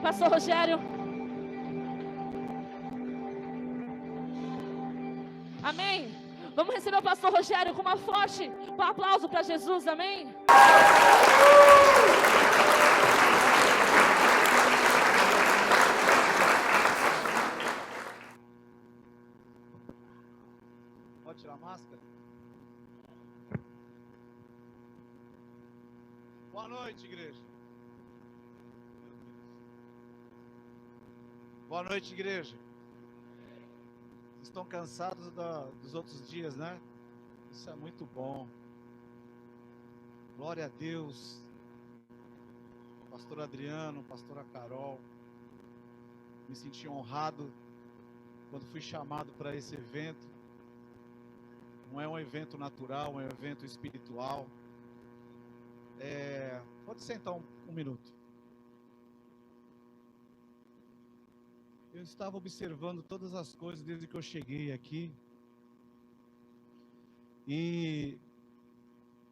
Pastor Rogério. Amém. Vamos receber o pastor Rogério com uma forte aplauso para Jesus, amém? Pode tirar a máscara? Boa noite, igreja. Boa noite, igreja. Vocês estão cansados dos outros dias, né? Isso é muito bom. Glória a Deus. Pastor Adriano, pastora Carol. Me senti honrado quando fui chamado para esse evento. Não é um evento natural, é um evento espiritual. Pode sentar um minuto. Eu estava observando todas as coisas desde que eu cheguei aqui. E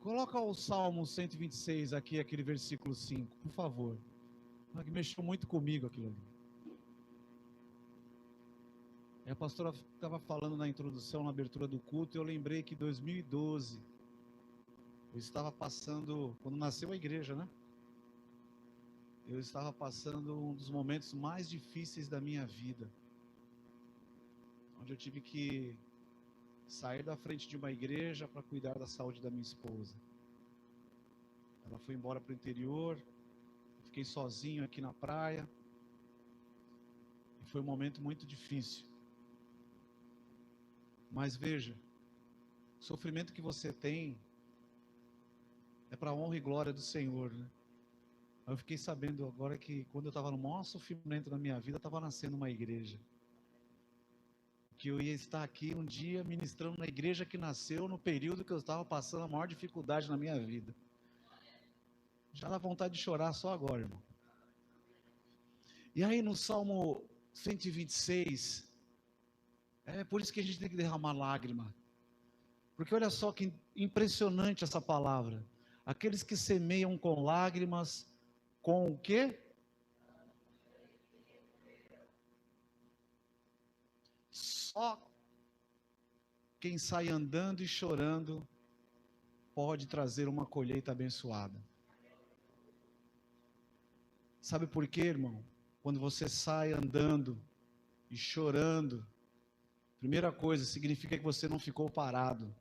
coloca o Salmo 126 aqui, aquele versículo 5, por favor. Que mexeu muito comigo aquilo ali. A pastora estava falando na introdução, na abertura do culto, e eu lembrei que em 2012, eu estava passando, quando nasceu a igreja, né? Eu estava passando um dos momentos mais difíceis da minha vida, onde eu tive que sair da frente de uma igreja para cuidar da saúde da minha esposa. Ela foi embora para o interior, eu fiquei sozinho aqui na praia, e foi um momento muito difícil. Mas veja, o sofrimento que você tem é para a honra e glória do Senhor, né? Eu fiquei sabendo agora que quando eu estava no maior sofrimento da minha vida, estava nascendo uma igreja. Que eu ia estar aqui um dia ministrando na igreja que nasceu no período que eu estava passando a maior dificuldade na minha vida. Já dá vontade de chorar só agora, irmão. E aí no Salmo 126, é por isso que a gente tem que derramar lágrima. Porque olha só que impressionante essa palavra. Aqueles que semeiam com lágrimas, com o quê? Só quem sai andando e chorando pode trazer uma colheita abençoada. Sabe por quê, irmão? Quando você sai andando e chorando, primeira coisa, significa que você não ficou parado.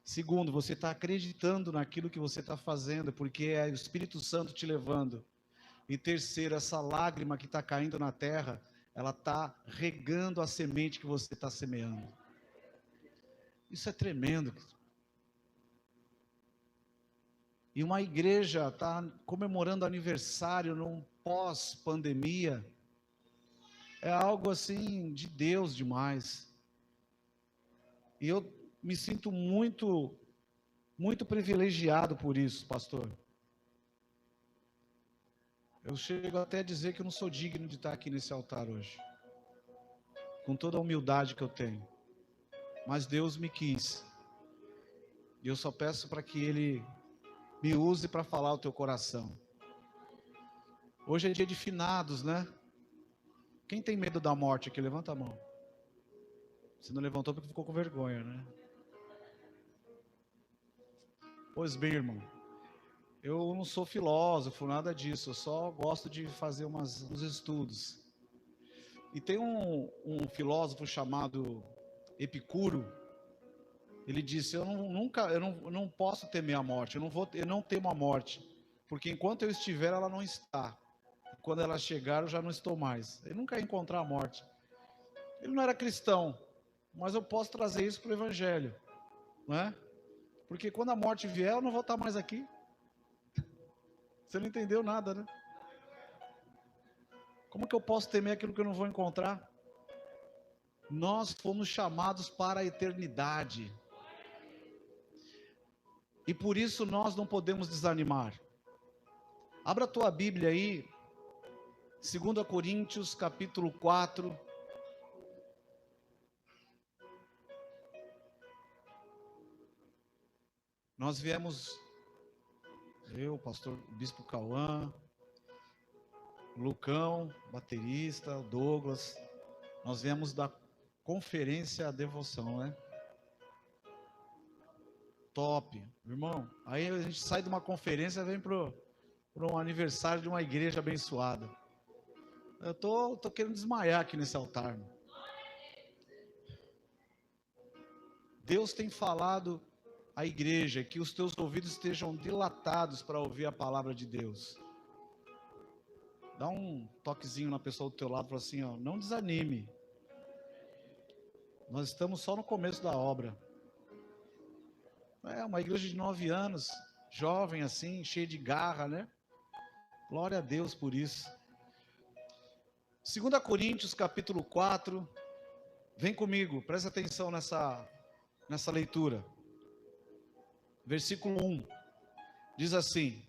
Segundo, você está acreditando naquilo que você está fazendo, porque é o Espírito Santo te levando. E terceiro, essa lágrima que está caindo na terra, ela está regando a semente que você está semeando. Isso é tremendo. E uma igreja está comemorando aniversário num pós-pandemia. É algo assim de Deus demais. E eu me sinto muito privilegiado por isso, pastor. Eu chego até a dizer que eu não sou digno de estar aqui nesse altar hoje, com toda a humildade que eu tenho. Mas Deus me quis. E eu só peço para que Ele me use para falar o teu coração. Hoje é dia de finados, né? Quem tem medo da morte aqui? Levanta a mão. Você não levantou porque ficou com vergonha, né? Pois bem, irmão. Eu não sou filósofo, nada disso. Eu só gosto de fazer uns estudos. E tem um filósofo chamado Epicuro. Ele disse: eu não posso temer a morte. Eu não temo a morte, porque enquanto eu estiver, ela não está. Quando ela chegar, eu já não estou mais. Ele nunca ia encontrar a morte. Ele não era cristão, mas eu posso trazer isso para o evangelho, não é? Porque quando a morte vier, eu não vou estar mais aqui. Você não entendeu nada, né? Como que eu posso temer aquilo que eu não vou encontrar? Nós fomos chamados para a eternidade. E por isso nós não podemos desanimar. Abra a tua Bíblia aí, 2 Coríntios, capítulo 4. Nós viemos, eu, pastor Bispo Cauã, Lucão, baterista, o Douglas. Nós viemos da conferência Devoção, né? Top, irmão. Aí a gente sai de uma conferência e vem para um aniversário de uma igreja abençoada. Eu tô querendo desmaiar aqui nesse altar. Mano. Deus tem falado à igreja que os teus ouvidos estejam dilatados para ouvir a palavra de Deus. Dá um toquezinho na pessoa do teu lado e fala assim, ó, não desanime. Nós estamos só no começo da obra. É uma igreja de 9 anos, jovem assim, cheia de garra, né? Glória a Deus por isso. 2 Coríntios capítulo 4, vem comigo, presta atenção nessa leitura. Versículo 1, diz assim: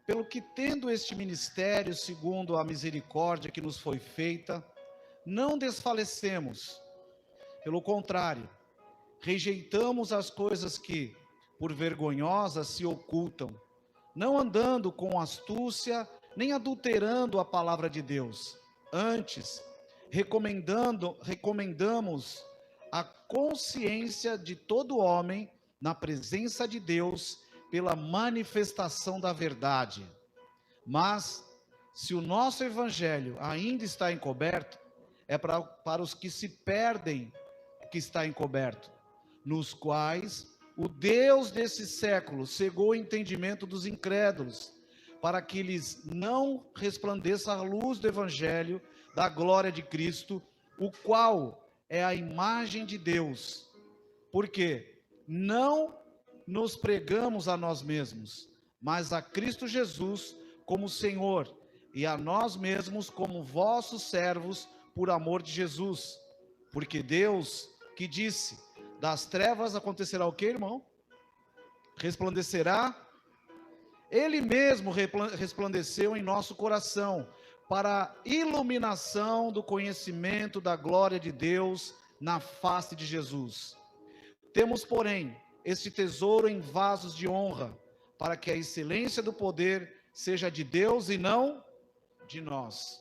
pelo que tendo este ministério, segundo a misericórdia que nos foi feita, não desfalecemos, pelo contrário, rejeitamos as coisas que, por vergonhosas, se ocultam, não andando com astúcia, nem adulterando a palavra de Deus. Antes, recomendamos a consciência de todo homem na presença de Deus, pela manifestação da verdade. Mas, se o nosso evangelho ainda está encoberto, é para os que se perdem que está encoberto, nos quais o Deus desse século cegou o entendimento dos incrédulos, para que lhes não resplandeça a luz do evangelho da glória de Cristo, o qual é a imagem de Deus. Porque não nos pregamos a nós mesmos, mas a Cristo Jesus como Senhor, e a nós mesmos como vossos servos por amor de Jesus. Porque Deus que disse, das trevas acontecerá o que, irmão? Resplandecerá. Ele mesmo resplandeceu em nosso coração, para a iluminação do conhecimento da glória de Deus na face de Jesus. Temos, porém, este tesouro em vasos de honra, para que a excelência do poder seja de Deus e não de nós.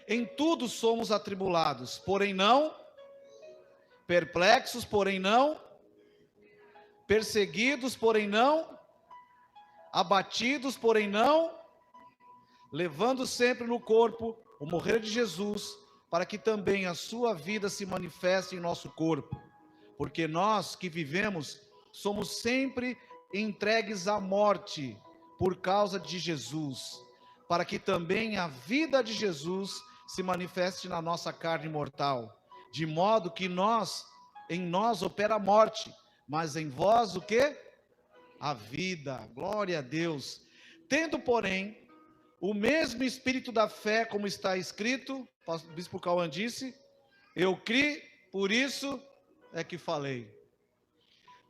Em tudo somos atribulados, porém não perplexos, porém não perseguidos, porém não abatidos, porém não, levando sempre no corpo o morrer de Jesus, para que também a sua vida se manifeste em nosso corpo. Porque nós que vivemos, somos sempre entregues à morte, por causa de Jesus, para que também a vida de Jesus se manifeste na nossa carne mortal, de modo que em nós opera a morte, mas em vós o quê? A vida. Glória a Deus. Tendo, porém, o mesmo espírito da fé, como está escrito, o bispo Cauã disse, eu criei, por isso é que falei.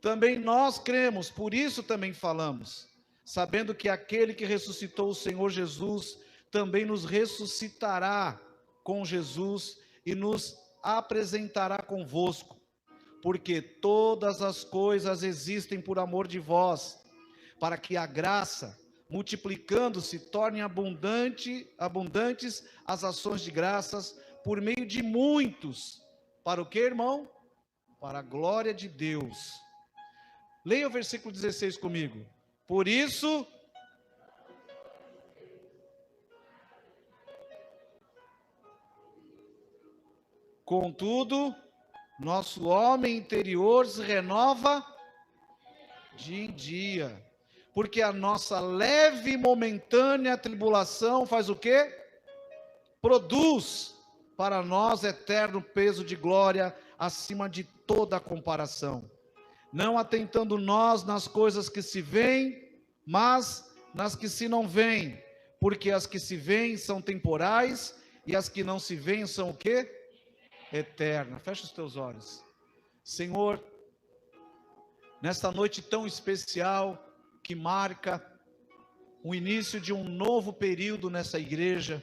Também nós cremos, por isso também falamos, sabendo que aquele que ressuscitou o Senhor Jesus, também nos ressuscitará com Jesus e nos apresentará convosco, porque todas as coisas existem por amor de vós, para que a graça, multiplicando-se, torne abundantes as ações de graças, por meio de muitos. Para o que, irmão? Para a glória de Deus. Leia o versículo 16 comigo. Por isso, contudo, nosso homem interior se renova dia em dia, porque a nossa leve e momentânea tribulação faz o quê? Produz para nós eterno peso de glória acima de toda comparação. Não atentando nós nas coisas que se veem, mas nas que se não veem, porque as que se veem são temporais e as que não se veem são o quê? Eterna. Fecha os teus olhos. Senhor, nesta noite tão especial que marca o início de um novo período nessa igreja,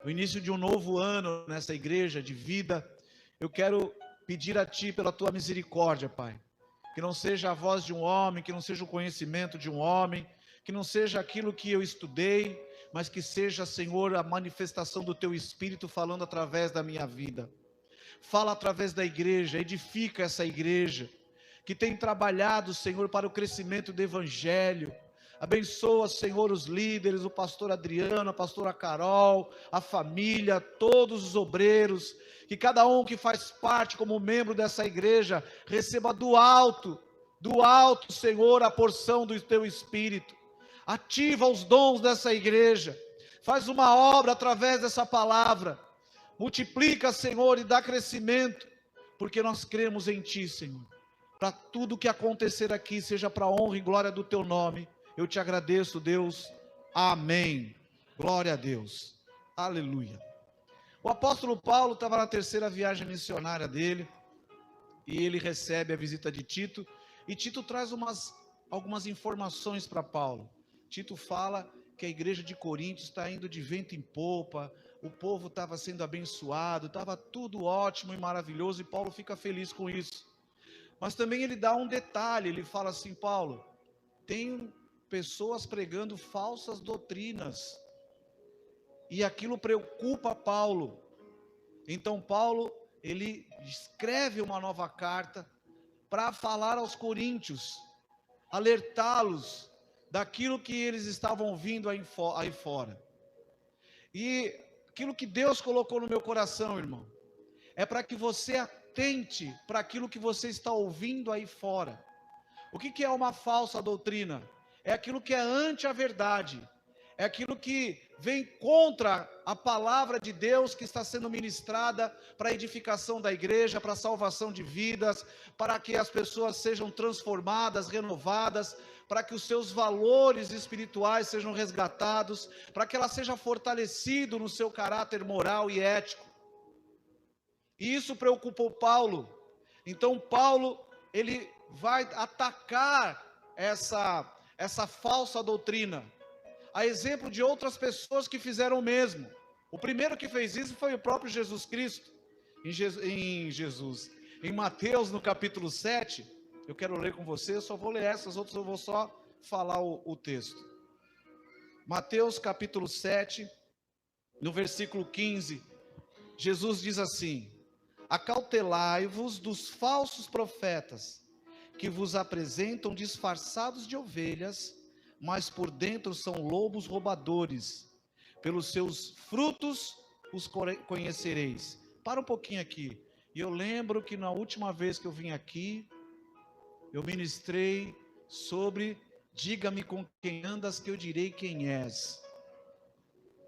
o início de um novo ano nessa igreja de vida, eu quero pedir a Ti pela Tua misericórdia, Pai, que não seja a voz de um homem, que não seja o conhecimento de um homem, que não seja aquilo que eu estudei, mas que seja, Senhor, a manifestação do Teu Espírito falando através da minha vida. Fala através da igreja, edifica essa igreja, que tem trabalhado, Senhor, para o crescimento do Evangelho. Abençoa, Senhor, os líderes, o pastor Adriano, a pastora Carol, a família, todos os obreiros, que cada um que faz parte como membro dessa igreja, receba do alto, Senhor, a porção do Teu Espírito. Ativa os dons dessa igreja, faz uma obra através dessa palavra, multiplica, Senhor, e dá crescimento, porque nós cremos em Ti, Senhor. Para tudo que acontecer aqui, seja para a honra e glória do Teu nome, eu te agradeço, Deus. Amém. Glória a Deus. Aleluia. O apóstolo Paulo estava na terceira viagem missionária dele, e ele recebe a visita de Tito, e Tito traz algumas informações para Paulo. Tito fala que a igreja de Corinto está indo de vento em popa, o povo estava sendo abençoado, estava tudo ótimo e maravilhoso, e Paulo fica feliz com isso. Mas também ele dá um detalhe, ele fala assim: Paulo, tem pessoas pregando falsas doutrinas, e aquilo preocupa Paulo. Então Paulo, ele escreve uma nova carta para falar aos coríntios, alertá-los daquilo que eles estavam ouvindo aí fora. E aquilo que Deus colocou no meu coração, irmão, é para que você atente para aquilo que você está ouvindo aí fora. O que é uma falsa doutrina? É aquilo que é ante a verdade, é aquilo que vem contra a palavra de Deus que está sendo ministrada para a edificação da igreja, para a salvação de vidas, para que as pessoas sejam transformadas, renovadas, para que os seus valores espirituais sejam resgatados, para que ela seja fortalecida no seu caráter moral e ético. E isso preocupou Paulo. Então Paulo, ele vai atacar essa falsa doutrina, a exemplo de outras pessoas que fizeram o mesmo. O primeiro que fez isso foi o próprio Jesus Cristo. Em Mateus, no capítulo 7, eu quero ler com você, eu só vou ler essas outras, eu vou só falar o texto. Mateus capítulo 7, no versículo 15, Jesus diz assim: acautelai-vos dos falsos profetas, que vos apresentam disfarçados de ovelhas, mas por dentro são lobos roubadores. Pelos seus frutos os conhecereis. Para um pouquinho aqui. E eu lembro que na última vez que eu vim aqui, eu ministrei sobre: diga-me com quem andas, que eu direi quem és.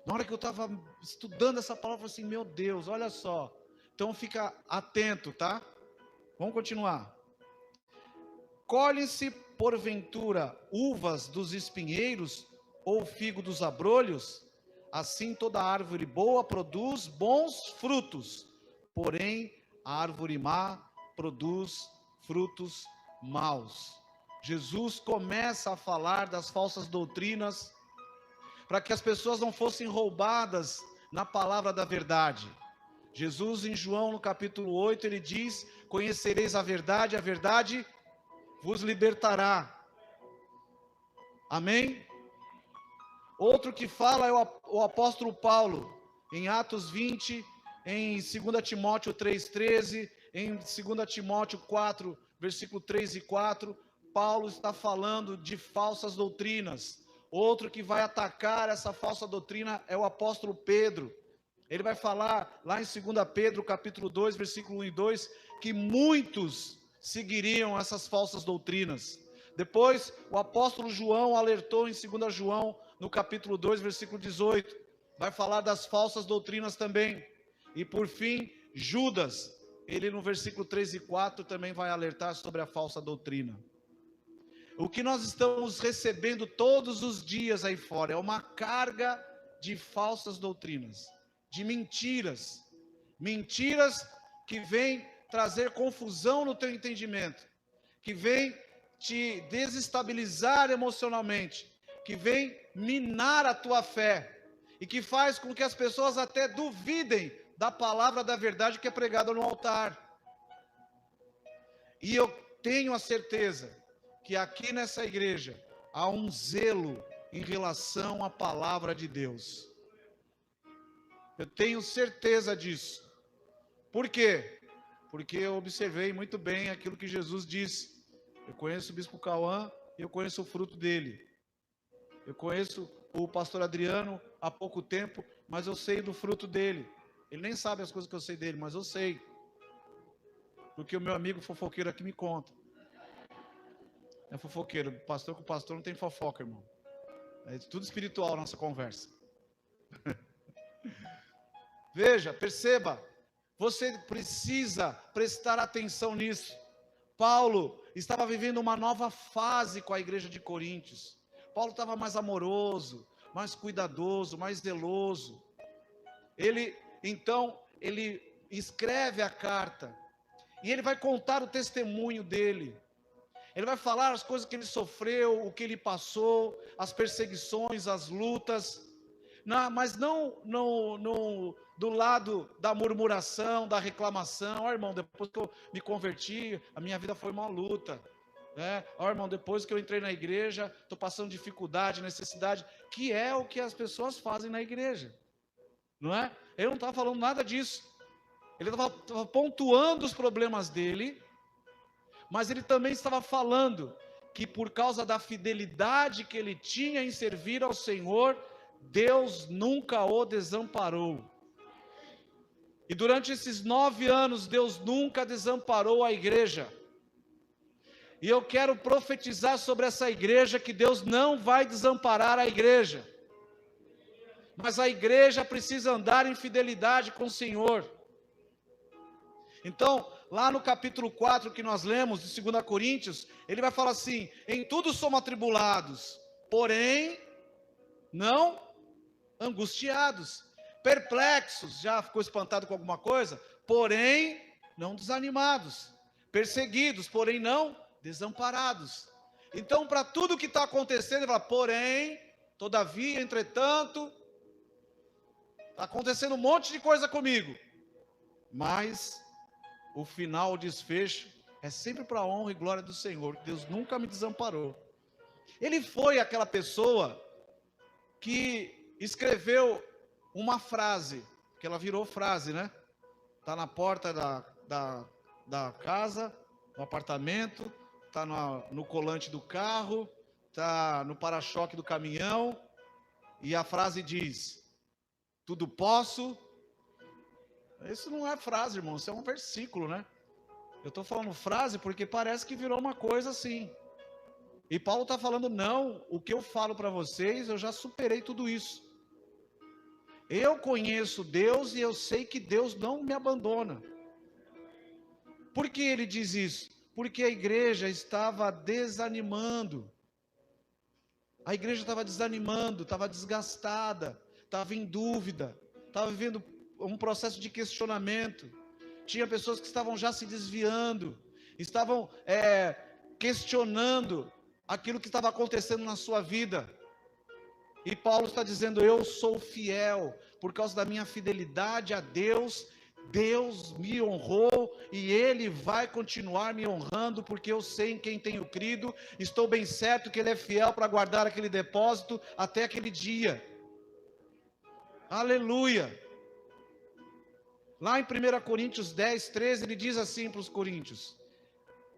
Na hora que eu estava estudando essa palavra, eu falei assim: meu Deus, olha só. Então fica atento, tá? Vamos continuar. Colhem-se porventura uvas dos espinheiros ou figo dos abrolhos? Assim toda árvore boa produz bons frutos, porém a árvore má produz frutos maus. Jesus começa a falar das falsas doutrinas, para que as pessoas não fossem roubadas na palavra da verdade. Jesus, em João no capítulo 8, ele diz: conhecereis a verdade vos libertará. Amém? Outro que fala é o apóstolo Paulo, em Atos 20, em 2 Timóteo 3,13, em 2 Timóteo 4, versículo 3 e 4, Paulo está falando de falsas doutrinas. Outro que vai atacar essa falsa doutrina é o apóstolo Pedro. Ele vai falar lá em 2 Pedro, capítulo 2, versículo 1 e 2, que muitos seguiriam essas falsas doutrinas. Depois, o apóstolo João alertou em 2 João, no capítulo 2, versículo 18, vai falar das falsas doutrinas também. E por fim, Judas, ele no versículo 3 e 4 também vai alertar sobre a falsa doutrina. O que nós estamos recebendo todos os dias aí fora é uma carga de falsas doutrinas, de mentiras. Mentiras que vêm trazer confusão no teu entendimento, que vêm te desestabilizar emocionalmente, que vêm minar a tua fé, e que faz com que as pessoas até duvidem da palavra da verdade que é pregada no altar. E eu tenho a certeza que aqui nessa igreja há um zelo em relação à palavra de Deus. Eu tenho certeza disso. Por quê? Porque eu observei muito bem aquilo que Jesus disse. Eu conheço o Bispo Cauã e eu conheço o fruto dele. Eu conheço o pastor Adriano há pouco tempo, mas eu sei do fruto dele. Ele nem sabe as coisas que eu sei dele, mas eu sei. Porque o meu amigo fofoqueiro aqui me conta. É fofoqueiro, pastor com pastor não tem fofoca, irmão. É tudo espiritual a nossa conversa. Veja, perceba, você precisa prestar atenção nisso. Paulo estava vivendo uma nova fase com a igreja de Coríntios. Paulo estava mais amoroso, mais cuidadoso, mais zeloso. Ele escreve a carta e ele vai contar o testemunho dele. Ele vai falar as coisas que ele sofreu, o que ele passou, as perseguições, as lutas, mas não do lado da murmuração, da reclamação. Ó, irmão, depois que eu me converti, a minha vida foi uma luta. Ó, irmão, depois que eu entrei na igreja, estou passando dificuldade, necessidade, que é o que as pessoas fazem na igreja. Não é? Ele não estava falando nada disso. Ele estava pontuando os problemas dele, mas ele também estava falando que por causa da fidelidade que ele tinha em servir ao Senhor, Deus nunca o desamparou. E durante esses 9 anos, Deus nunca desamparou a igreja. E eu quero profetizar sobre essa igreja que Deus não vai desamparar a igreja. Mas a igreja precisa andar em fidelidade com o Senhor. Então, lá no capítulo 4 que nós lemos, de 2 Coríntios, ele vai falar assim: em tudo somos atribulados, porém, não angustiados, perplexos, já ficou espantado com alguma coisa? Porém, não desanimados, perseguidos, porém não desamparados. Então, para tudo que está acontecendo, ele fala: porém, todavia, entretanto, está acontecendo um monte de coisa comigo, mas o final, o desfecho, é sempre para a honra e glória do Senhor. Deus nunca me desamparou. Ele foi aquela pessoa que escreveu uma frase, que ela virou frase, né? Está na porta da casa, no apartamento, está no colante do carro, está no para-choque do caminhão, e a frase diz: tudo posso. Isso não é frase, irmão, isso é um versículo, né? Eu estou falando frase porque parece que virou uma coisa assim. E Paulo está falando: não, o que eu falo para vocês, eu já superei tudo isso. Eu conheço Deus e eu sei que Deus não me abandona. Por que ele diz isso? Porque a igreja estava desanimando. A igreja estava desanimando, estava desgastada, estava em dúvida, estava vivendo um processo de questionamento. Tinha pessoas que estavam já se desviando, estavam questionando aquilo que estava acontecendo na sua vida. E Paulo está dizendo: eu sou fiel, por causa da minha fidelidade a Deus, Deus me honrou e Ele vai continuar me honrando, porque eu sei em quem tenho crido, estou bem certo que Ele é fiel para guardar aquele depósito até aquele dia. Aleluia! Lá em 1 Coríntios 10, 13, ele diz assim para os coríntios: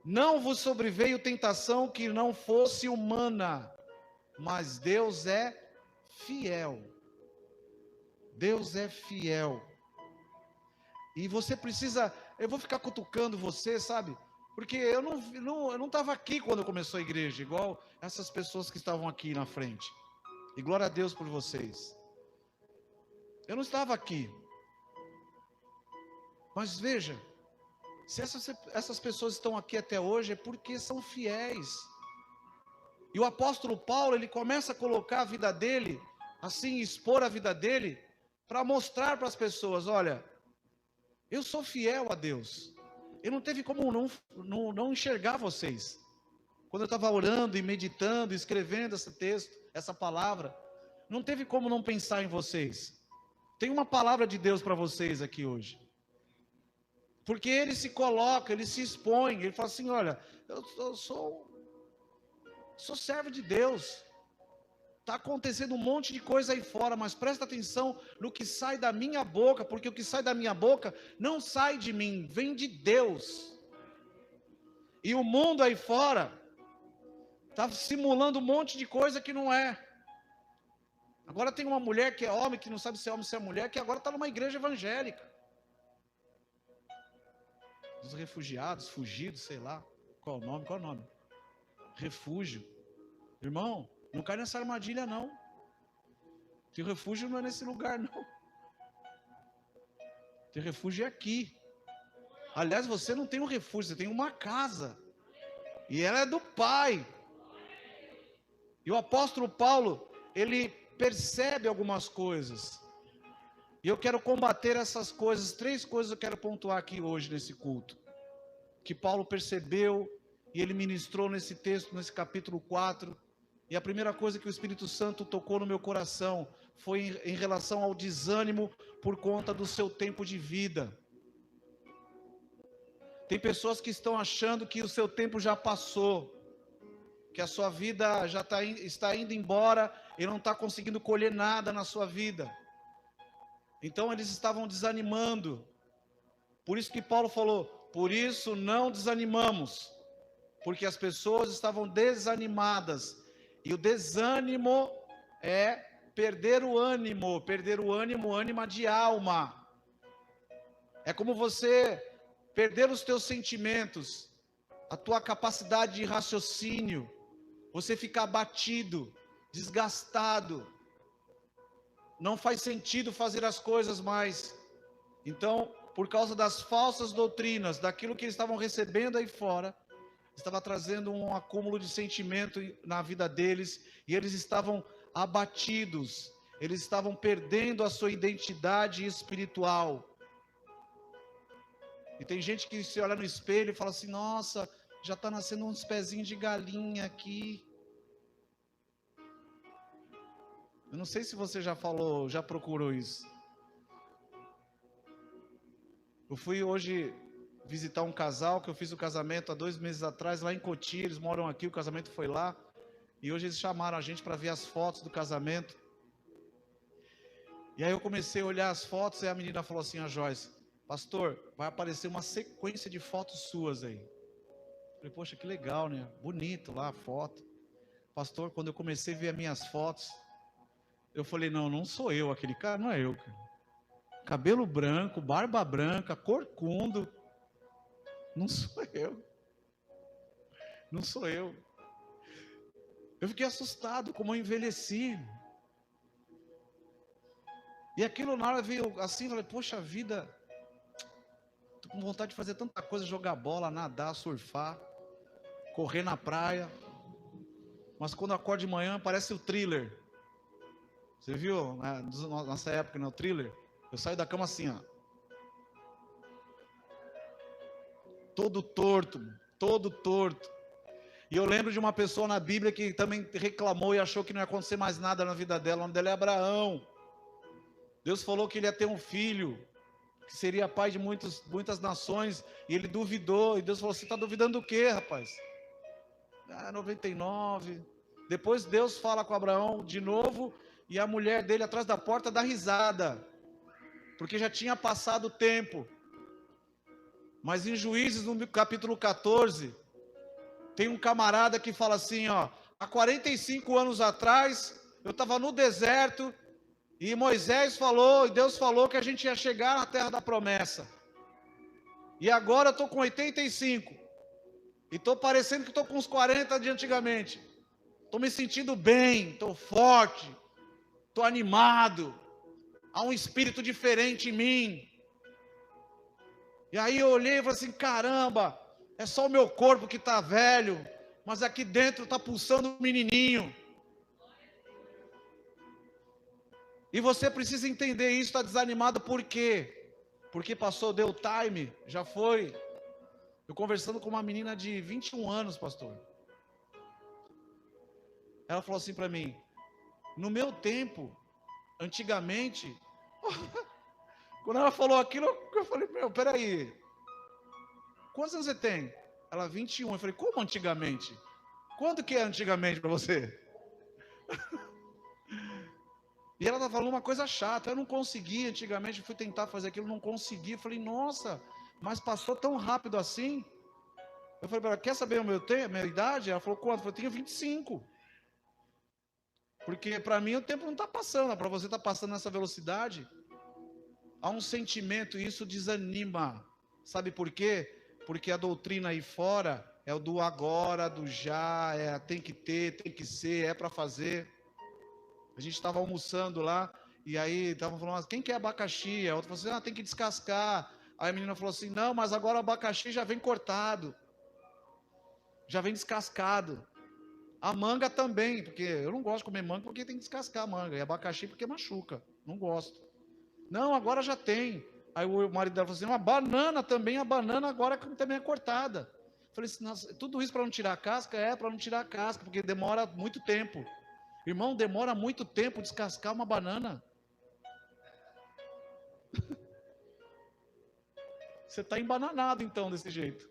não vos sobreveio tentação que não fosse humana, mas Deus é fiel. Deus é fiel. E você precisa, eu vou ficar cutucando você, sabe? Porque eu não estava aqui quando começou a igreja, igual essas pessoas que estavam aqui na frente. E glória a Deus por vocês. Eu não estava aqui. Mas veja, se essas pessoas estão aqui até hoje, é porque são fiéis. E o apóstolo Paulo, ele começa a colocar a vida dele, assim, expor a vida dele, para mostrar para as pessoas: olha, eu sou fiel a Deus. Eu não teve como não enxergar vocês. Quando eu estava orando e meditando, escrevendo esse texto, essa palavra, não teve como não pensar em vocês. Tem uma palavra de Deus para vocês aqui hoje. Porque ele se coloca, ele se expõe, ele fala assim: olha, eu sou servo de Deus. Está acontecendo um monte de coisa aí fora, mas presta atenção no que sai da minha boca, porque o que sai da minha boca não sai de mim, vem de Deus. E o mundo aí fora está simulando um monte de coisa que não é. Agora tem uma mulher que é homem, que não sabe se é homem ou se é mulher, que agora está numa igreja evangélica. Os refugiados, fugidos, sei lá. Qual o nome? Qual o nome? Refúgio. Irmão, não cai nessa armadilha não. Teu refúgio não é nesse lugar não. Teu refúgio é aqui. Aliás, você não tem um refúgio, você tem uma casa. E ela é do Pai. E o apóstolo Paulo, ele percebe algumas coisas. E eu quero combater essas coisas. 3 coisas eu quero pontuar aqui hoje nesse culto. Que Paulo percebeu e ele ministrou nesse texto, nesse capítulo 4. E a primeira coisa que o Espírito Santo tocou no meu coração foi em relação ao desânimo por conta do seu tempo de vida. Tem pessoas que estão achando que o seu tempo já passou, que a sua vida já está indo embora e não está conseguindo colher nada na sua vida. Então eles estavam desanimando. Por isso que Paulo falou, por isso não desanimamos, porque as pessoas estavam desanimadas. E o desânimo é perder o ânimo, ânima de alma. É como você perder os teus sentimentos, a tua capacidade de raciocínio, você ficar abatido, desgastado, não faz sentido fazer as coisas mais. Então, por causa das falsas doutrinas, daquilo que eles estavam recebendo aí fora, estava trazendo um acúmulo de sentimento na vida deles, e eles estavam abatidos, eles estavam perdendo a sua identidade espiritual. E tem gente que se olha no espelho e fala assim, nossa, já está nascendo uns pezinhos de galinha aqui. Eu não sei se você já falou, já procurou isso. Eu fui hoje visitar um casal, que eu fiz o casamento há 2 meses atrás, lá em Cotia, eles moram aqui, o casamento foi lá. E hoje eles chamaram a gente para ver as fotos do casamento. E aí eu comecei a olhar as fotos e a menina falou assim, a Joyce, pastor, vai aparecer uma sequência de fotos suas aí. Eu falei, poxa, que legal, né? Bonito lá a foto. Pastor, quando eu comecei a ver as minhas fotos, eu falei, não sou eu, aquele cara não é eu. Cabelo branco, barba branca, corcundo. Não sou eu. Não sou eu. Eu fiquei assustado como eu envelheci. E aquilo na hora veio assim, eu falei, poxa vida, tô com vontade de fazer tanta coisa, jogar bola, nadar, surfar, correr na praia. Mas quando eu acordo de manhã, parece o Thriller. Você viu, nessa época, né, o Thriller? Eu saio da cama assim, ó. Todo torto. E eu lembro de uma pessoa na Bíblia que também reclamou e achou que não ia acontecer mais nada na vida dela. O nome dela é Abraão. Deus falou que ele ia ter um filho, que seria pai de muitas nações, e ele duvidou. E Deus falou, você está duvidando do quê, rapaz? 99. Depois Deus fala com Abraão de novo, e a mulher dele atrás da porta dá risada, porque já tinha passado o tempo. Mas em Juízes, no capítulo 14, tem um camarada que fala assim, ó, há 45 anos atrás, eu estava no deserto, e Moisés falou, e Deus falou que a gente ia chegar na terra da promessa. E agora eu estou com 85, e estou parecendo que estou com uns 40 de antigamente. Estou me sentindo bem, estou forte, estou animado, há um espírito diferente em mim. E aí eu olhei e falei assim, caramba, é só o meu corpo que está velho, mas aqui dentro está pulsando um menininho. E você precisa entender isso, está desanimado por quê? Porque passou, deu time, já foi. Eu conversando com uma menina de 21 anos, pastor. Ela falou assim para mim, no meu tempo, antigamente... Quando ela falou aquilo, eu falei, peraí, quantos anos você tem? Ela, 21. Eu falei, como antigamente? Quando que é antigamente para você? E ela estava falando uma coisa chata, eu não conseguia, antigamente fui tentar fazer aquilo, não conseguia. Falei, nossa, mas passou tão rápido assim. Eu falei para ela, quer saber o meu tempo, a minha idade? Ela falou, quanto? Eu falei, eu tenho 25. Porque para mim o tempo não está passando, para você está passando nessa velocidade. Há um sentimento e isso desanima. Sabe por quê? Porque a doutrina aí fora é o do agora, do já, tem que ter, tem que ser, é para fazer. A gente estava almoçando lá, e aí estavam falando, quem quer abacaxi? A outra falou assim, tem que descascar. Aí a menina falou assim, não, mas agora o abacaxi já vem cortado, já vem descascado. A manga também, porque eu não gosto de comer manga porque tem que descascar a manga, e abacaxi porque machuca, não gosto. Não, agora já tem. Aí o marido dela falou assim, uma banana também, a banana agora também é cortada. Falei assim, nossa, tudo isso para não tirar a casca? É, para não tirar a casca, porque demora muito tempo. Irmão, demora muito tempo descascar uma banana. Você está embananado então desse jeito.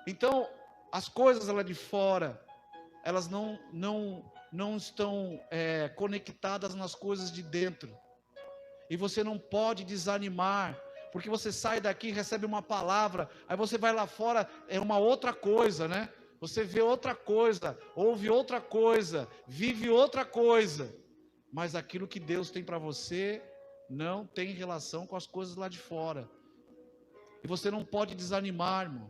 Então, as coisas lá de fora, elas não estão conectadas nas coisas de dentro. E você não pode desanimar, porque você sai daqui, recebe uma palavra, aí você vai lá fora, é uma outra coisa, né? Você vê outra coisa, ouve outra coisa, vive outra coisa. Mas aquilo que Deus tem para você não tem relação com as coisas lá de fora. E você não pode desanimar, irmão.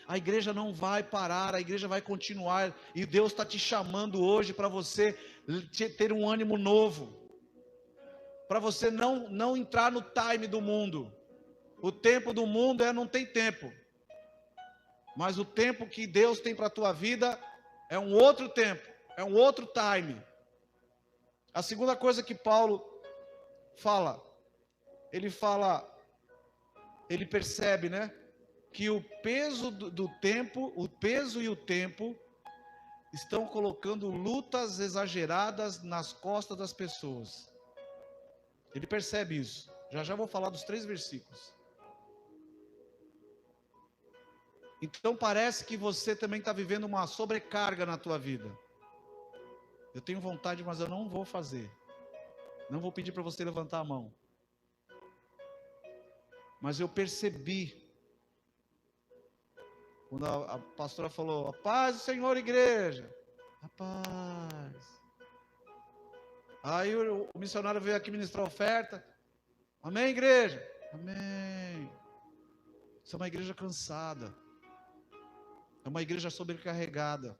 A igreja não vai parar, a igreja vai continuar. E Deus está te chamando hoje para você ter um ânimo novo. Para você não entrar no time do mundo. O tempo do mundo não tem tempo. Mas o tempo que Deus tem para a tua vida é um outro tempo, é um outro time. A segunda coisa que Paulo fala, ele percebe, né? Que o peso do tempo, o peso e o tempo estão colocando lutas exageradas nas costas das pessoas. Ele percebe isso. Já vou falar dos 3 versículos. Então parece que você também está vivendo uma sobrecarga na tua vida. Eu tenho vontade, mas eu não vou fazer. Não vou pedir para você levantar a mão. Mas eu percebi, quando a pastora falou, a paz do Senhor, igreja. A paz. Aí o missionário veio aqui ministrar oferta. Amém, igreja? Amém. Isso é uma igreja cansada. É uma igreja sobrecarregada.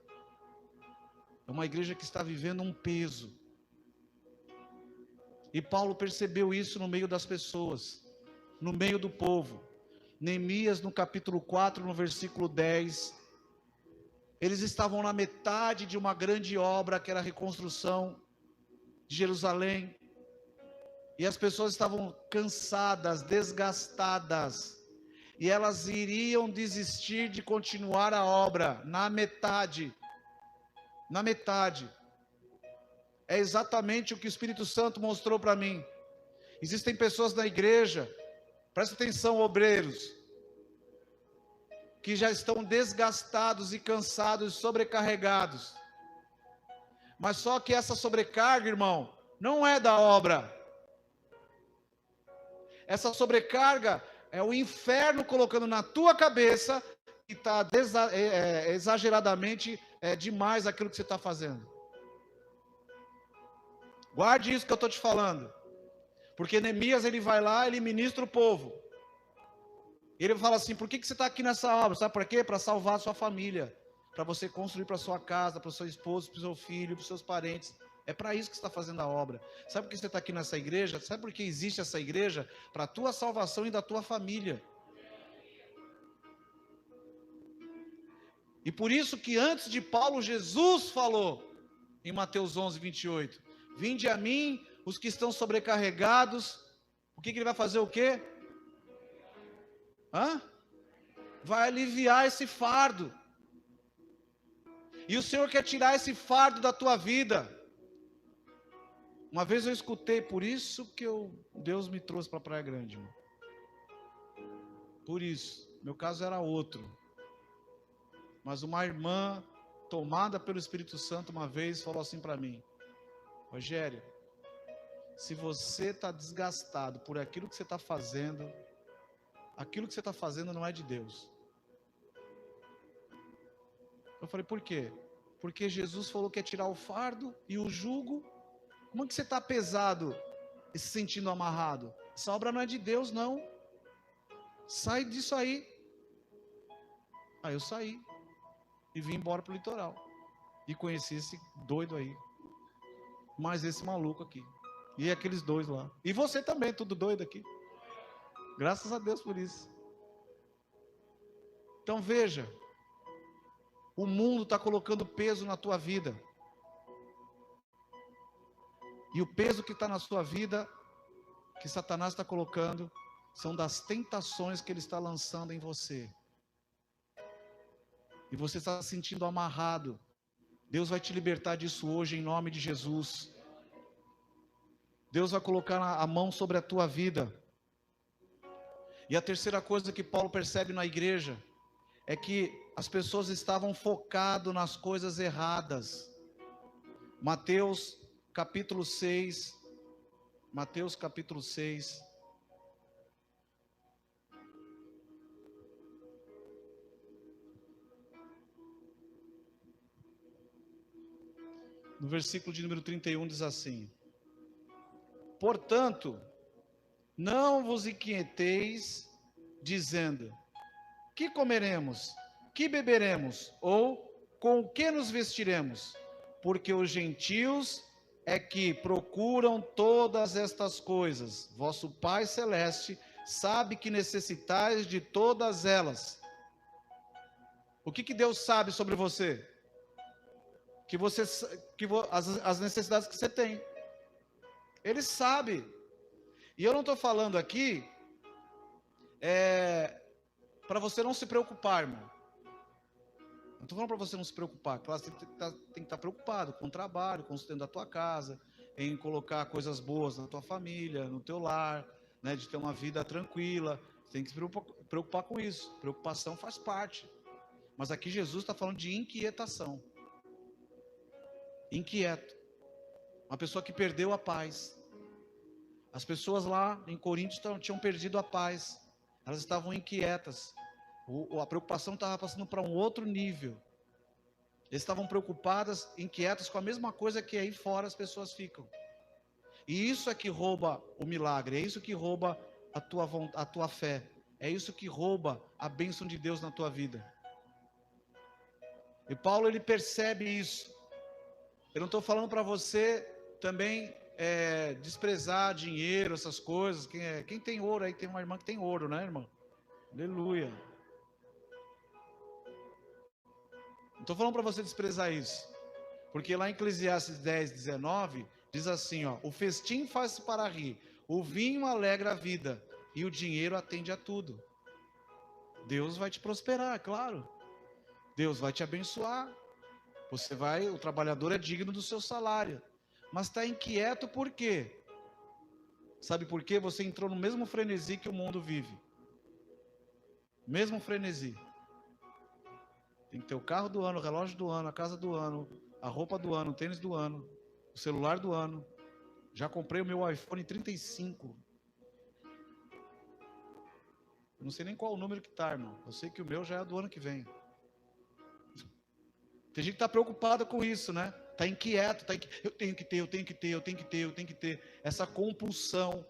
É uma igreja que está vivendo um peso. E Paulo percebeu isso no meio das pessoas, no meio do povo. Neemias, no capítulo 4, no versículo 10. Eles estavam na metade de uma grande obra, que era a reconstrução de Jerusalém. E as pessoas estavam cansadas, desgastadas. E elas iriam desistir de continuar a obra na metade. Na metade. É exatamente o que o Espírito Santo mostrou para mim. Existem pessoas na igreja, presta atenção, obreiros, que já estão desgastados e cansados, sobrecarregados. Mas só que essa sobrecarga, irmão, não é da obra. Essa sobrecarga é o inferno colocando na tua cabeça que está exageradamente demais aquilo que você está fazendo. Guarde isso que eu estou te falando. Porque Neemias, ele vai lá, ele ministra o povo. Ele fala assim, por que você está aqui nessa obra? Sabe por quê? Para salvar a sua família. Para você construir para a sua casa, para o seu esposo, para o seu filho, para os seus parentes. É para isso que você está fazendo a obra. Sabe por que você está aqui nessa igreja? Sabe por que existe essa igreja? Para a tua salvação e da tua família. E por isso que antes de Paulo, Jesus falou, em Mateus 11, 28. Vinde a mim, os que estão sobrecarregados. O que ele vai fazer o quê? Vai aliviar esse fardo. E o Senhor quer tirar esse fardo da tua vida. Uma vez eu escutei, por isso que Deus me trouxe para a Praia Grande. Irmão. Por isso, meu caso era outro. Mas uma irmã, tomada pelo Espírito Santo, uma vez falou assim para mim: Rogério, se você está desgastado por aquilo que você está fazendo, aquilo que você está fazendo não é de Deus. Eu falei, por quê? Porque Jesus falou que é tirar o fardo e o jugo. Como é que você está pesado e se sentindo amarrado? Essa obra não é de Deus, não. Sai disso aí. Aí eu saí e vim embora pro litoral. E conheci esse doido aí. Mais esse maluco aqui. E aqueles dois lá. E você também, tudo doido aqui. Graças a Deus por isso. Então veja. O mundo está colocando peso na tua vida. E o peso que está na sua vida, que Satanás está colocando, são das tentações que ele está lançando em você. E você está se sentindo amarrado. Deus vai te libertar disso hoje em nome de Jesus. Deus vai colocar a mão sobre a tua vida. E a terceira coisa que Paulo percebe na igreja é que as pessoas estavam focadas nas coisas erradas. Mateus capítulo 6. Mateus capítulo 6. No versículo de número 31 diz assim: portanto, não vos inquieteis, dizendo: que comeremos, que beberemos, ou com o que nos vestiremos? Porque os gentios é que procuram todas estas coisas. Vosso Pai Celeste sabe que necessitais de todas elas. O que Deus sabe sobre você? As necessidades que você tem. Ele sabe. E eu não estou falando aqui para você não se preocupar, irmão. Não estou falando para você não se preocupar. Claro, você tem que estar preocupado com o trabalho, com o sustento da tua casa, em colocar coisas boas na tua família, no teu lar, né, de ter uma vida tranquila. Você tem que se preocupar com isso. Preocupação faz parte. Mas aqui Jesus está falando de inquietação. Inquieto. Uma pessoa que perdeu a paz. As pessoas lá em Corinto tinham perdido a paz. Elas estavam inquietas. A preocupação estava passando para um outro nível. Eles estavam preocupadas, inquietas com a mesma coisa que aí fora as pessoas ficam. E isso é que rouba o milagre. É isso que rouba a tua fé. É isso que rouba a bênção de Deus na tua vida. E Paulo, ele percebe isso. Eu não estou falando para você também desprezar dinheiro, essas coisas. Quem tem ouro aí, tem uma irmã que tem ouro, né, irmão? Aleluia. Não estou falando para você desprezar isso. Porque lá em Eclesiastes 10, 19, diz assim, ó: o festim faz-se para rir, o vinho alegra a vida, e o dinheiro atende a tudo. Deus vai te prosperar, claro. Deus vai te abençoar. O trabalhador é digno do seu salário. Mas está inquieto por quê? Sabe por quê? Você entrou no mesmo frenesi que o mundo vive. Mesmo frenesi. Tem que ter o carro do ano, o relógio do ano, a casa do ano, a roupa do ano, o tênis do ano, o celular do ano. Já comprei o meu iPhone 35. Eu não sei nem qual o número que está, irmão. Eu sei que o meu já é do ano que vem. Tem gente que está preocupada com isso, né? Está inquieto, eu tenho que ter, eu tenho que ter, eu tenho que ter, eu tenho que ter. Essa compulsão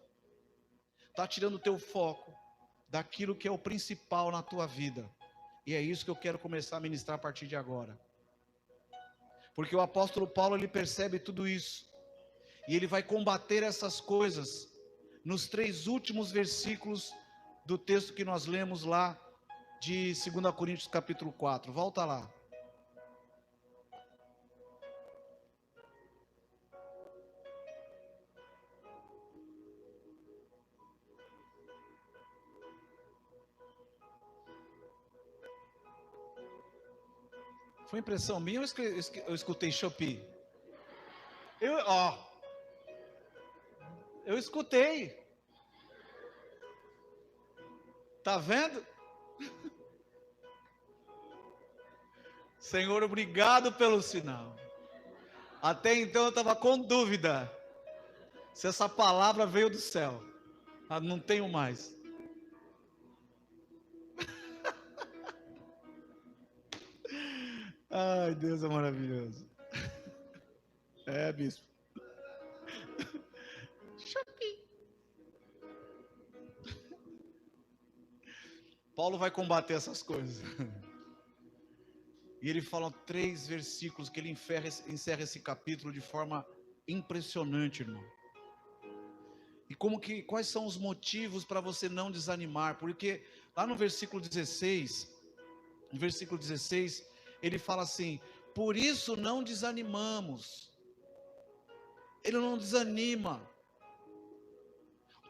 está tirando o teu foco daquilo que é o principal na tua vida. E é isso que eu quero começar a ministrar a partir de agora. Porque o apóstolo Paulo, ele percebe tudo isso. E ele vai combater essas coisas nos 3 últimos versículos do texto que nós lemos lá de 2 Coríntios capítulo 4. Volta lá. Foi impressão minha ou eu escutei Shopee? Eu escutei. Tá vendo? Senhor, obrigado pelo sinal. Até então eu estava com dúvida se essa palavra veio do céu. Ah, não tenho mais. Ai, Deus é maravilhoso. É, bispo. Paulo vai combater essas coisas. E ele fala 3 versículos que ele encerra esse capítulo de forma impressionante, irmão. E quais são os motivos para você não desanimar? Porque lá no versículo 16, ele fala assim: por isso não desanimamos. Ele não desanima.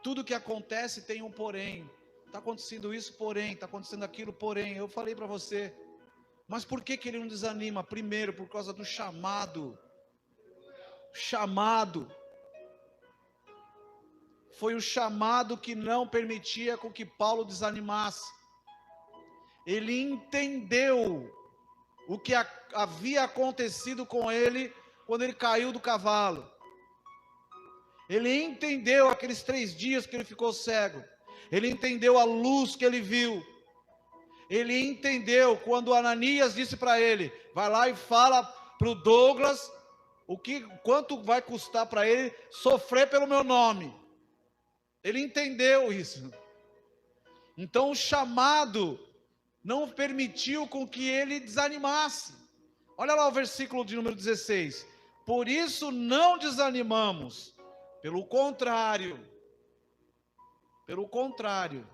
Tudo que acontece tem um porém. Está acontecendo isso, porém, está acontecendo aquilo, porém. Eu falei para você. Mas por que ele não desanima? Primeiro, por causa do chamado. Chamado. Foi o chamado que não permitia com que Paulo desanimasse. Ele entendeu o que havia acontecido com ele quando ele caiu do cavalo. Ele entendeu aqueles 3 dias que ele ficou cego. Ele entendeu a luz que ele viu. Ele entendeu quando Ananias disse para ele: vai lá e fala para o Douglas quanto vai custar para ele sofrer pelo meu nome. Ele entendeu isso. Então o chamado não permitiu com que ele desanimasse. Olha lá o versículo de número 16. Por isso não desanimamos. Pelo contrário,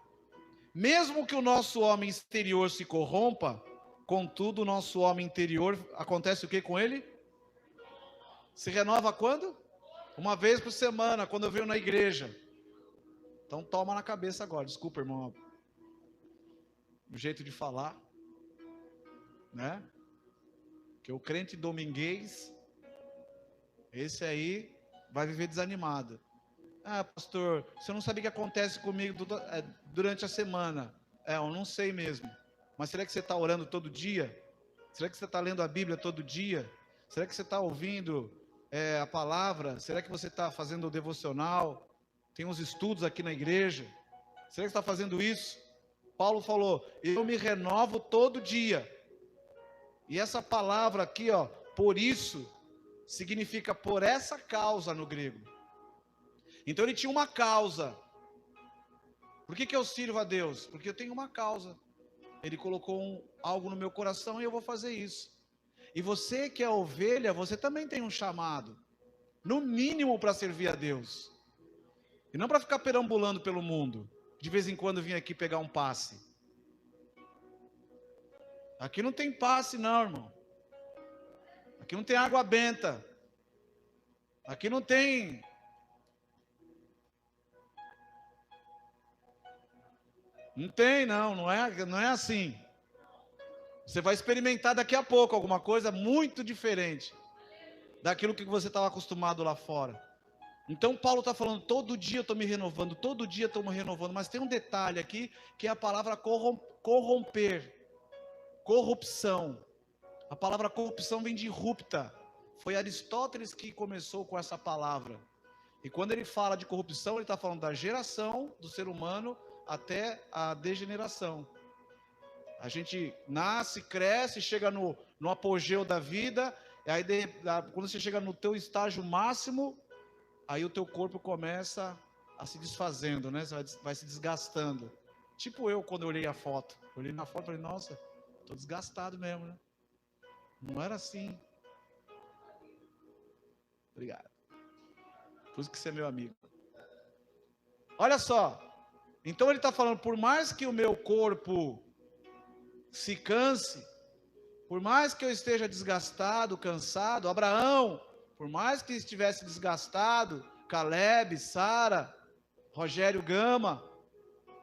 mesmo que o nosso homem exterior se corrompa, contudo o nosso homem interior, acontece o que com ele? Se renova quando? Uma vez por semana, quando eu venho na igreja. Então toma na cabeça agora, desculpa, irmão, o jeito de falar, né? Que o crente dominguês, esse aí vai viver desanimado. Ah, pastor, você não sabe o que acontece comigo durante a semana. Eu não sei mesmo. Mas será que você está orando todo dia? Será que você está lendo a Bíblia todo dia? Será que você está ouvindo a palavra? Será que você está fazendo o devocional? Tem uns estudos aqui na igreja. Será que você está fazendo isso? Paulo falou: eu me renovo todo dia. E essa palavra aqui, ó, por isso, significa por essa causa no grego. Então ele tinha uma causa. Por que eu sirvo a Deus? Porque eu tenho uma causa. Ele colocou algo no meu coração e eu vou fazer isso. E você que é ovelha, você também tem um chamado. No mínimo para servir a Deus. E não para ficar perambulando pelo mundo. De vez em quando vir aqui pegar um passe. Aqui não tem passe não, irmão. Aqui não tem água benta. Aqui não tem... Não é assim. Você vai experimentar daqui a pouco alguma coisa muito diferente daquilo que você estava acostumado lá fora. Então Paulo está falando, todo dia eu estou me renovando, todo dia estou me renovando, mas tem um detalhe aqui, que é a palavra corromper, corrupção. A palavra corrupção vem de rupta. Foi Aristóteles que começou com essa palavra. E quando ele fala de corrupção, ele está falando da geração do ser humano até a degeneração. A gente nasce, cresce, chega no apogeu da vida, e aí quando você chega no teu estágio máximo, aí o teu corpo começa a se desfazendo, né? Você vai se desgastando. Tipo eu, quando eu olhei a foto. Olhei na foto e falei, nossa, estou desgastado mesmo, né? Não era assim. Obrigado. Por isso que você é meu amigo. Olha só. Então ele está falando, por mais que o meu corpo se canse, por mais que eu esteja desgastado, cansado, Abraão, por mais que estivesse desgastado, Caleb, Sara, Rogério Gama,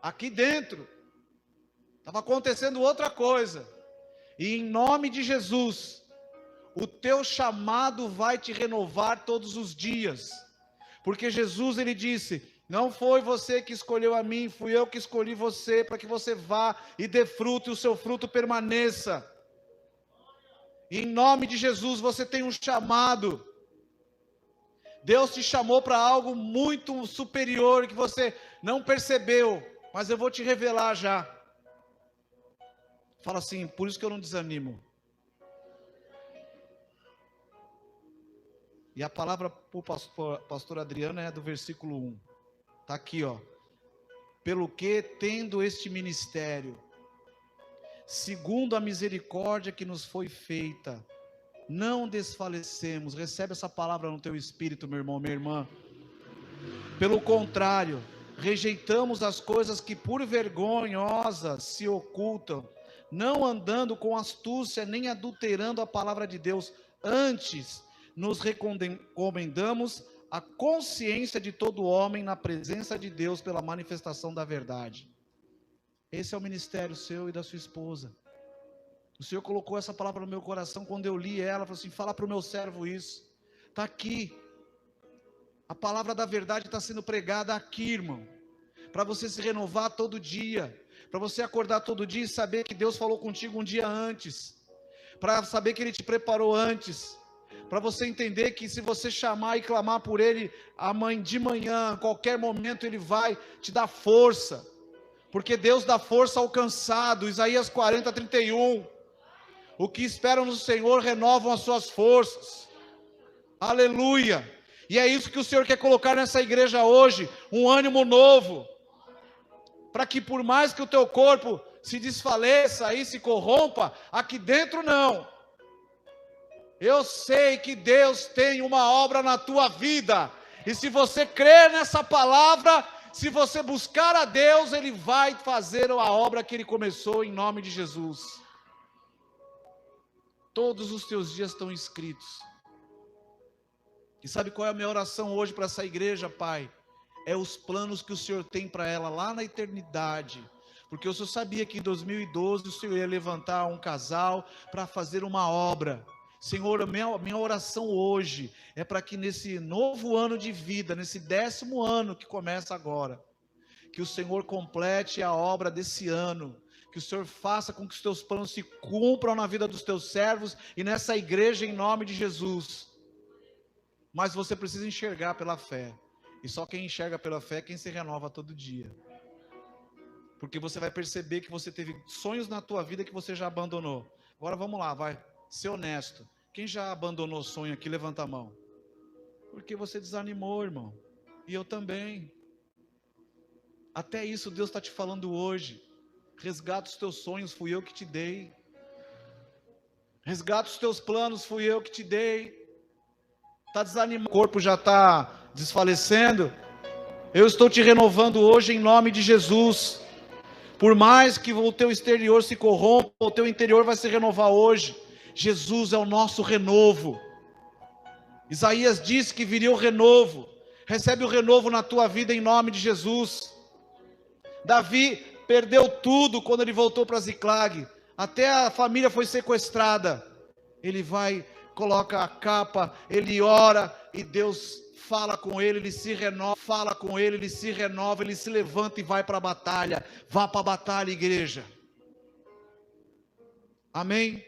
aqui dentro, estava acontecendo outra coisa. E em nome de Jesus, o teu chamado vai te renovar todos os dias. Porque Jesus, ele disse, não foi você que escolheu a mim, fui eu que escolhi você, para que você vá e dê fruto e o seu fruto permaneça. E em nome de Jesus você tem um chamado. Deus te chamou para algo muito superior que você não percebeu, mas eu vou te revelar já. Fala assim, por isso que eu não desanimo. E a palavra para o pastor Adriano é do versículo 1. Está aqui, ó. Pelo que, tendo este ministério, segundo a misericórdia que nos foi feita, não desfalecemos. Recebe essa palavra no teu espírito, meu irmão, minha irmã. Pelo contrário, rejeitamos as coisas que por vergonhosas se ocultam, não andando com astúcia, nem adulterando a palavra de Deus. Antes, nos recomendamos a consciência de todo homem na presença de Deus pela manifestação da verdade. Esse é o ministério seu e da sua esposa. O Senhor colocou essa palavra no meu coração quando eu li ela, falou assim, fala para o meu servo isso. Está aqui. A palavra da verdade está sendo pregada aqui, irmão. Para você se renovar todo dia. Para você acordar todo dia e saber que Deus falou contigo um dia antes. Para saber que Ele te preparou antes. Para você entender que se você chamar e clamar por Ele de manhã, a qualquer momento Ele vai te dar força. Porque Deus dá força ao cansado. Isaías 40, 31. O que esperam no Senhor renovam as suas forças. Aleluia. E é isso que o Senhor quer colocar nessa igreja hoje. Um ânimo novo. Para que por mais que o teu corpo se desfaleça e se corrompa, aqui dentro não. Eu sei que Deus tem uma obra na tua vida. E se você crer nessa palavra, se você buscar a Deus, Ele vai fazer a obra que Ele começou em nome de Jesus. Todos os teus dias estão escritos. E sabe qual é a minha oração hoje para essa igreja, Pai? É os planos que o Senhor tem para ela lá na eternidade. Porque o Senhor sabia que em 2012 o Senhor ia levantar um casal para fazer uma obra. Senhor, a minha oração hoje é para que nesse novo ano de vida, nesse 10º ano que começa agora, que o Senhor complete a obra desse ano, que o Senhor faça com que os teus planos se cumpram na vida dos teus servos e nessa igreja em nome de Jesus. Mas você precisa enxergar pela fé, e só quem enxerga pela fé é quem se renova todo dia. Porque você vai perceber que você teve sonhos na tua vida que você já abandonou. Agora vamos lá, vai ser honesto. Quem já abandonou sonho aqui, levanta a mão. Porque você desanimou, irmão. E eu também. Até isso Deus está te falando hoje. Resgata os teus sonhos, fui eu que te dei. Resgata os teus planos, fui eu que te dei. Está desanimado, o corpo já está desfalecendo. Eu estou te renovando hoje em nome de Jesus. Por mais que o teu exterior se corrompa, o teu interior vai se renovar hoje. Jesus é o nosso renovo. Isaías disse que viria o renovo. Recebe o renovo na tua vida em nome de Jesus. Davi perdeu tudo quando ele voltou para Ziclag. Até a família foi sequestrada. Ele vai, coloca a capa, ele ora e Deus fala com ele, ele se renova, fala com ele, ele se renova, ele se levanta e vai para a batalha. Vá para a batalha, igreja. Amém?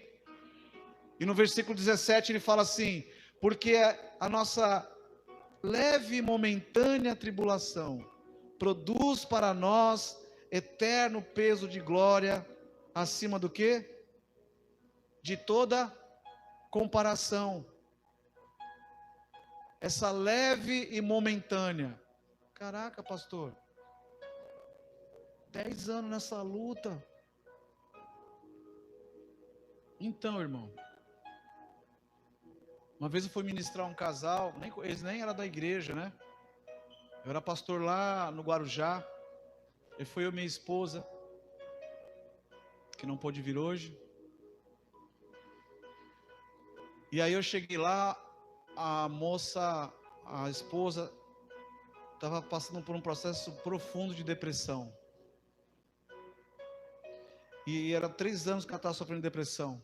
E no versículo 17 ele fala assim, porque a nossa leve e momentânea tribulação produz para nós eterno peso de glória, acima do quê? De toda comparação. Essa leve e momentânea. Caraca, pastor. 10 anos nessa luta. Então, irmão. Uma vez eu fui ministrar um casal, eles nem eram da igreja, né? Eu era pastor lá no Guarujá. E foi eu e minha esposa, que não pôde vir hoje. E aí eu cheguei lá, a moça, a esposa, estava passando por um processo profundo de depressão. E era 3 anos que ela estava sofrendo depressão.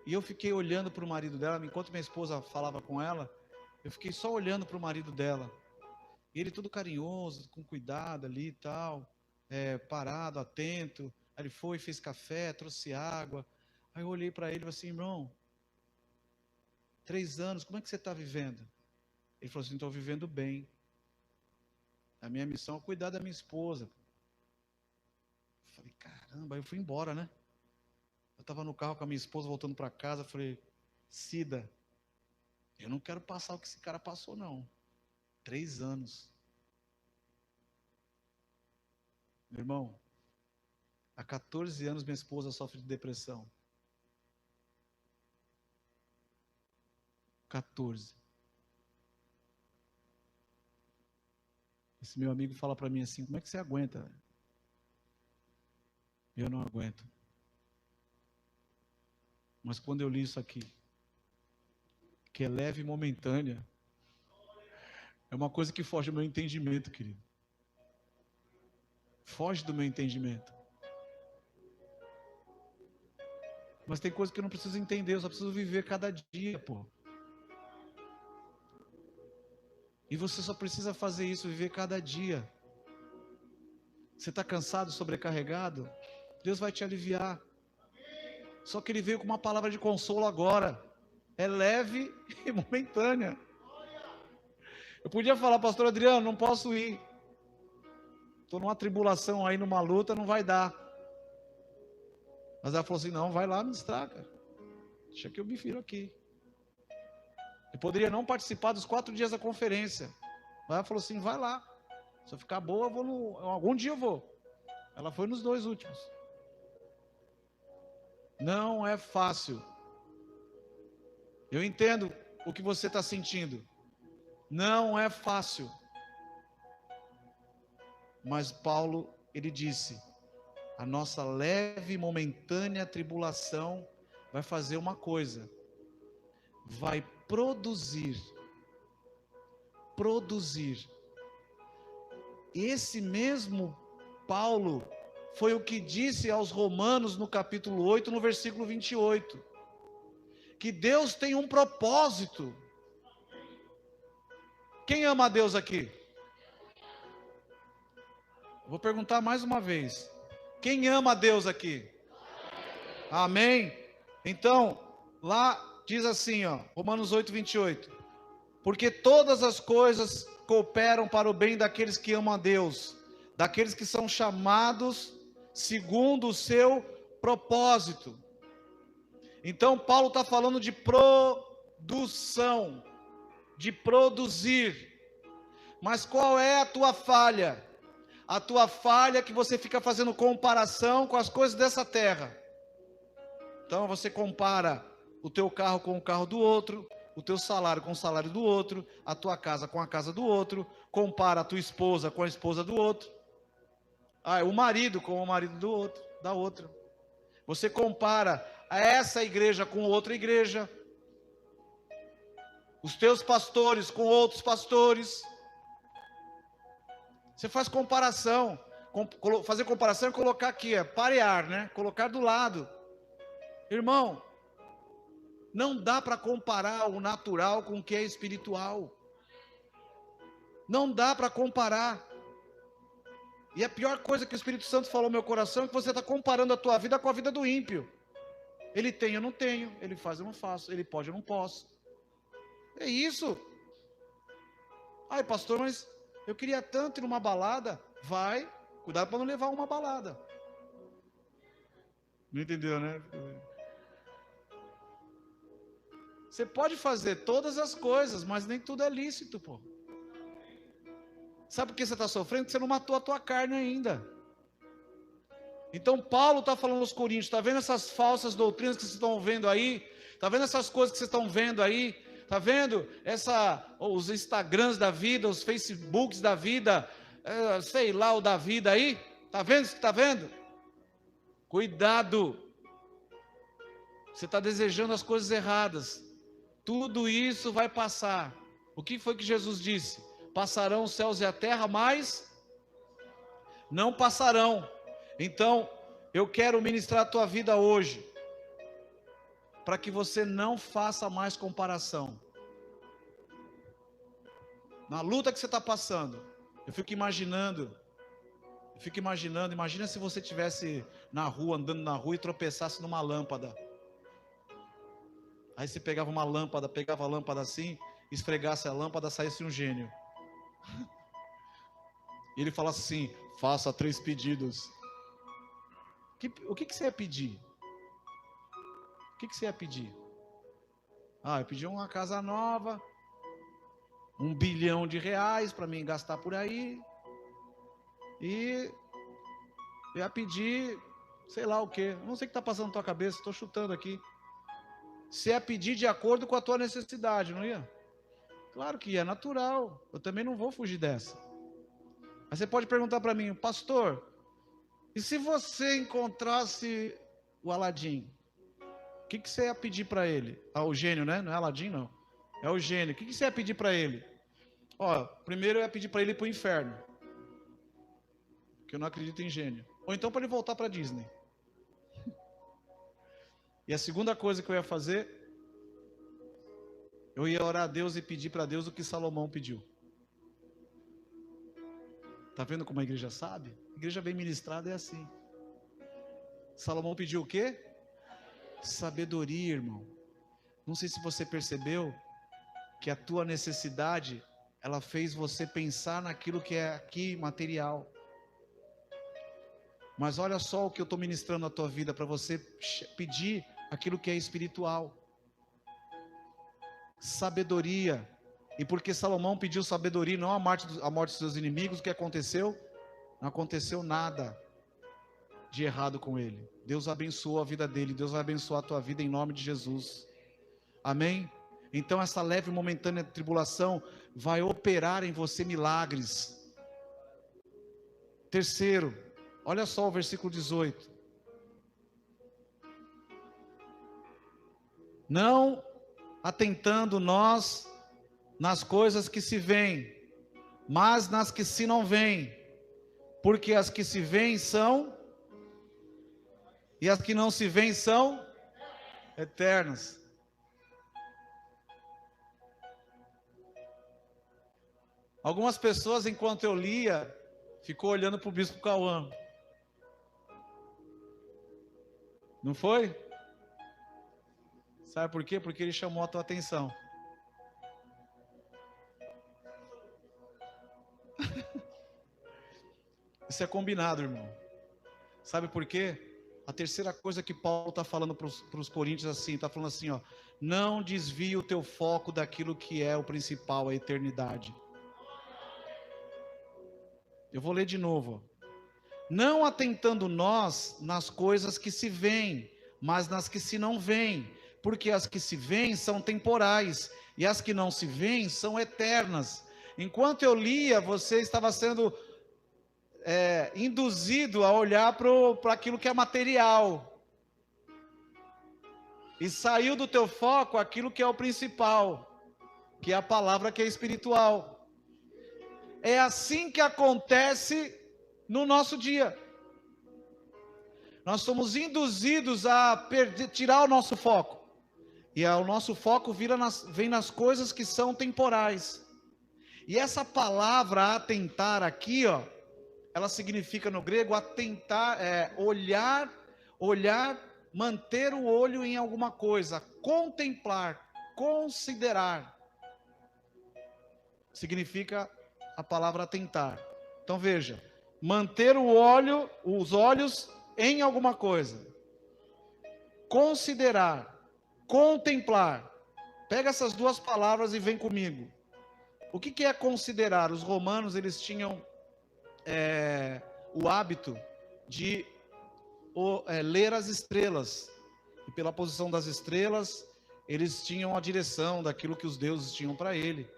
E eu fiquei olhando para o marido dela, enquanto minha esposa falava com ela, eu fiquei só olhando para o marido dela. E ele todo carinhoso, com cuidado ali e tal, parado, atento. Aí ele foi, fez café, trouxe água. Aí eu olhei para ele e falei assim, irmão, 3 anos, como é que você está vivendo? Ele falou assim: estou vivendo bem. A minha missão é cuidar da minha esposa. Eu falei: caramba, aí eu fui embora, né? Eu estava no carro com a minha esposa, voltando para casa, eu falei: Cida, eu não quero passar o que esse cara passou, não. 3 anos. Meu irmão, há 14 anos minha esposa sofre de depressão. 14. Esse meu amigo fala para mim assim: como é que você aguenta? Eu não aguento. Mas quando eu li isso aqui, que é leve e momentânea, é uma coisa que foge do meu entendimento, querido. Foge do meu entendimento. Mas tem coisa que eu não preciso entender, eu só preciso viver cada dia, pô. E você só precisa fazer isso, viver cada dia. Você está cansado, sobrecarregado? Deus vai te aliviar. Só que Ele veio com uma palavra de consolo agora. É leve e momentânea. Eu podia falar: pastor Adriano, não posso ir. Estou numa tribulação aí, numa luta, não vai dar. Mas ela falou assim: não, vai lá ministrar, cara. Deixa que eu me viro aqui. Eu poderia não participar dos 4 dias da conferência. Mas ela falou assim: vai lá. Se eu ficar boa, eu vou algum dia eu vou. Ela foi nos 2 últimos. Não é fácil. Eu entendo o que você está sentindo. Não é fácil. Mas Paulo, ele disse: a nossa leve e momentânea tribulação vai fazer uma coisa. Vai produzir. Esse mesmo Paulo foi o que disse aos Romanos no capítulo 8, no versículo 28. Que Deus tem um propósito. Quem ama a Deus aqui? Vou perguntar mais uma vez. Quem ama a Deus aqui? Amém? Então, lá diz assim, ó, Romanos 8, 28. Porque todas as coisas cooperam para o bem daqueles que amam a Deus, daqueles que são chamados segundo o seu propósito. Então Paulo está falando de produção, de produzir. Mas qual é a tua falha? A tua falha é que você fica fazendo comparação com as coisas dessa terra. Então você compara o teu carro com o carro do outro, o teu salário com o salário do outro, a tua casa com a casa do outro, compara a tua esposa com a esposa do outro, o marido com o marido do outro, da outra. Você compara essa igreja com outra igreja, os teus pastores com outros pastores. Você faz comparação. Fazer comparação é colocar aqui, parear, né? Colocar do lado. Irmão, não dá para comparar o natural com o que é espiritual. Não dá para comparar. E a pior coisa que o Espírito Santo falou no meu coração é que você está comparando a tua vida com a vida do ímpio. Ele tem, eu não tenho. Ele faz, eu não faço. Ele pode, eu não posso. É isso. Ai, pastor, mas eu queria tanto ir numa balada. Vai, cuidado para não levar uma balada. Não entendeu, né? Você pode fazer todas as coisas, mas nem tudo é lícito, pô. Sabe por que você está sofrendo? Porque você não matou a tua carne ainda. Então Paulo está falando aos Coríntios: está vendo essas falsas doutrinas que vocês estão vendo aí? Está vendo essas coisas que vocês estão vendo aí? Está vendo os Instagrams da vida, os Facebooks da vida, sei lá, o da vida aí? Está vendo isso que está vendo? Cuidado. Você está desejando as coisas erradas. Tudo isso vai passar. O que foi que Jesus disse? Passarão os céus e a terra, mas não passarão. Então, eu quero ministrar a tua vida hoje, para que você não faça mais comparação. Na luta que você está passando, eu fico imaginando, imagina se você estivesse na rua, andando na rua e tropeçasse numa lâmpada. Aí você pegava uma lâmpada, pegava a lâmpada assim, esfregasse a lâmpada, saísse um gênio. E ele falasse assim: faça 3 pedidos. O que você ia pedir? O que você ia pedir? Ah, eu pedi uma casa nova, R$1 bilhão para mim gastar por aí. E eu ia pedir, sei lá o quê. Não sei o que está passando na tua cabeça, estou chutando aqui. Você ia pedir de acordo com a tua necessidade, não ia? Claro que é natural. Eu também não vou fugir dessa. Mas você pode perguntar para mim: pastor, e se você encontrasse o Aladim? O que você ia pedir para ele? Ah, o gênio, né? Não é Aladim, não. É o gênio. O que você ia pedir para ele? Ó, primeiro eu ia pedir para ele ir para o inferno. Porque eu não acredito em gênio. Ou então para ele voltar para Disney. E a segunda coisa que eu ia fazer, eu ia orar a Deus e pedir para Deus o que Salomão pediu. Tá vendo como a igreja sabe? A igreja bem ministrada é assim. Salomão pediu o quê? Sabedoria, irmão. Não sei se você percebeu que a tua necessidade, ela fez você pensar naquilo que é aqui material. Mas olha só o que eu estou ministrando na tua vida, para você pedir aquilo que é espiritual. Sabedoria. E porque Salomão pediu sabedoria, não a morte dos seus inimigos, o que aconteceu? Não aconteceu nada de errado com ele. Deus abençoou a vida dele. Deus vai abençoar a tua vida em nome de Jesus. Amém? Então essa leve e momentânea tribulação vai operar em você milagres. Terceiro, olha só o versículo 18. Não atentando nós nas coisas que se veem, mas nas que se não veem, porque as que se veem são, e as que não se veem são eternas. Algumas pessoas, enquanto eu lia, ficou olhando para o bispo Cauã. Não foi? Sabe por quê? Porque ele chamou a tua atenção. Isso é combinado, irmão. Sabe por quê? A terceira coisa que Paulo está falando para os coríntios assim, está falando assim, ó: não desvie o teu foco daquilo que é o principal, a eternidade. Eu vou ler de novo. Não atentando nós nas coisas que se veem, mas nas que se não veem, porque as que se veem são temporais, e as que não se veem são eternas. Enquanto eu lia, você estava sendo induzido a olhar para aquilo que é material, e saiu do teu foco aquilo que é o principal, que é a palavra que é espiritual. É assim que acontece no nosso dia. Nós somos induzidos a tirar o nosso foco, e o nosso foco vem nas coisas que são temporais. E essa palavra atentar aqui, ó, ela significa no grego atentar, olhar, manter o olho em alguma coisa, contemplar, considerar. Significa a palavra atentar. Então veja, manter os olhos em alguma coisa, considerar, contemplar. Pega essas duas palavras e vem comigo. O que é considerar? Os romanos, eles tinham o hábito de ler as estrelas, e pela posição das estrelas eles tinham a direção daquilo que os deuses tinham para ele.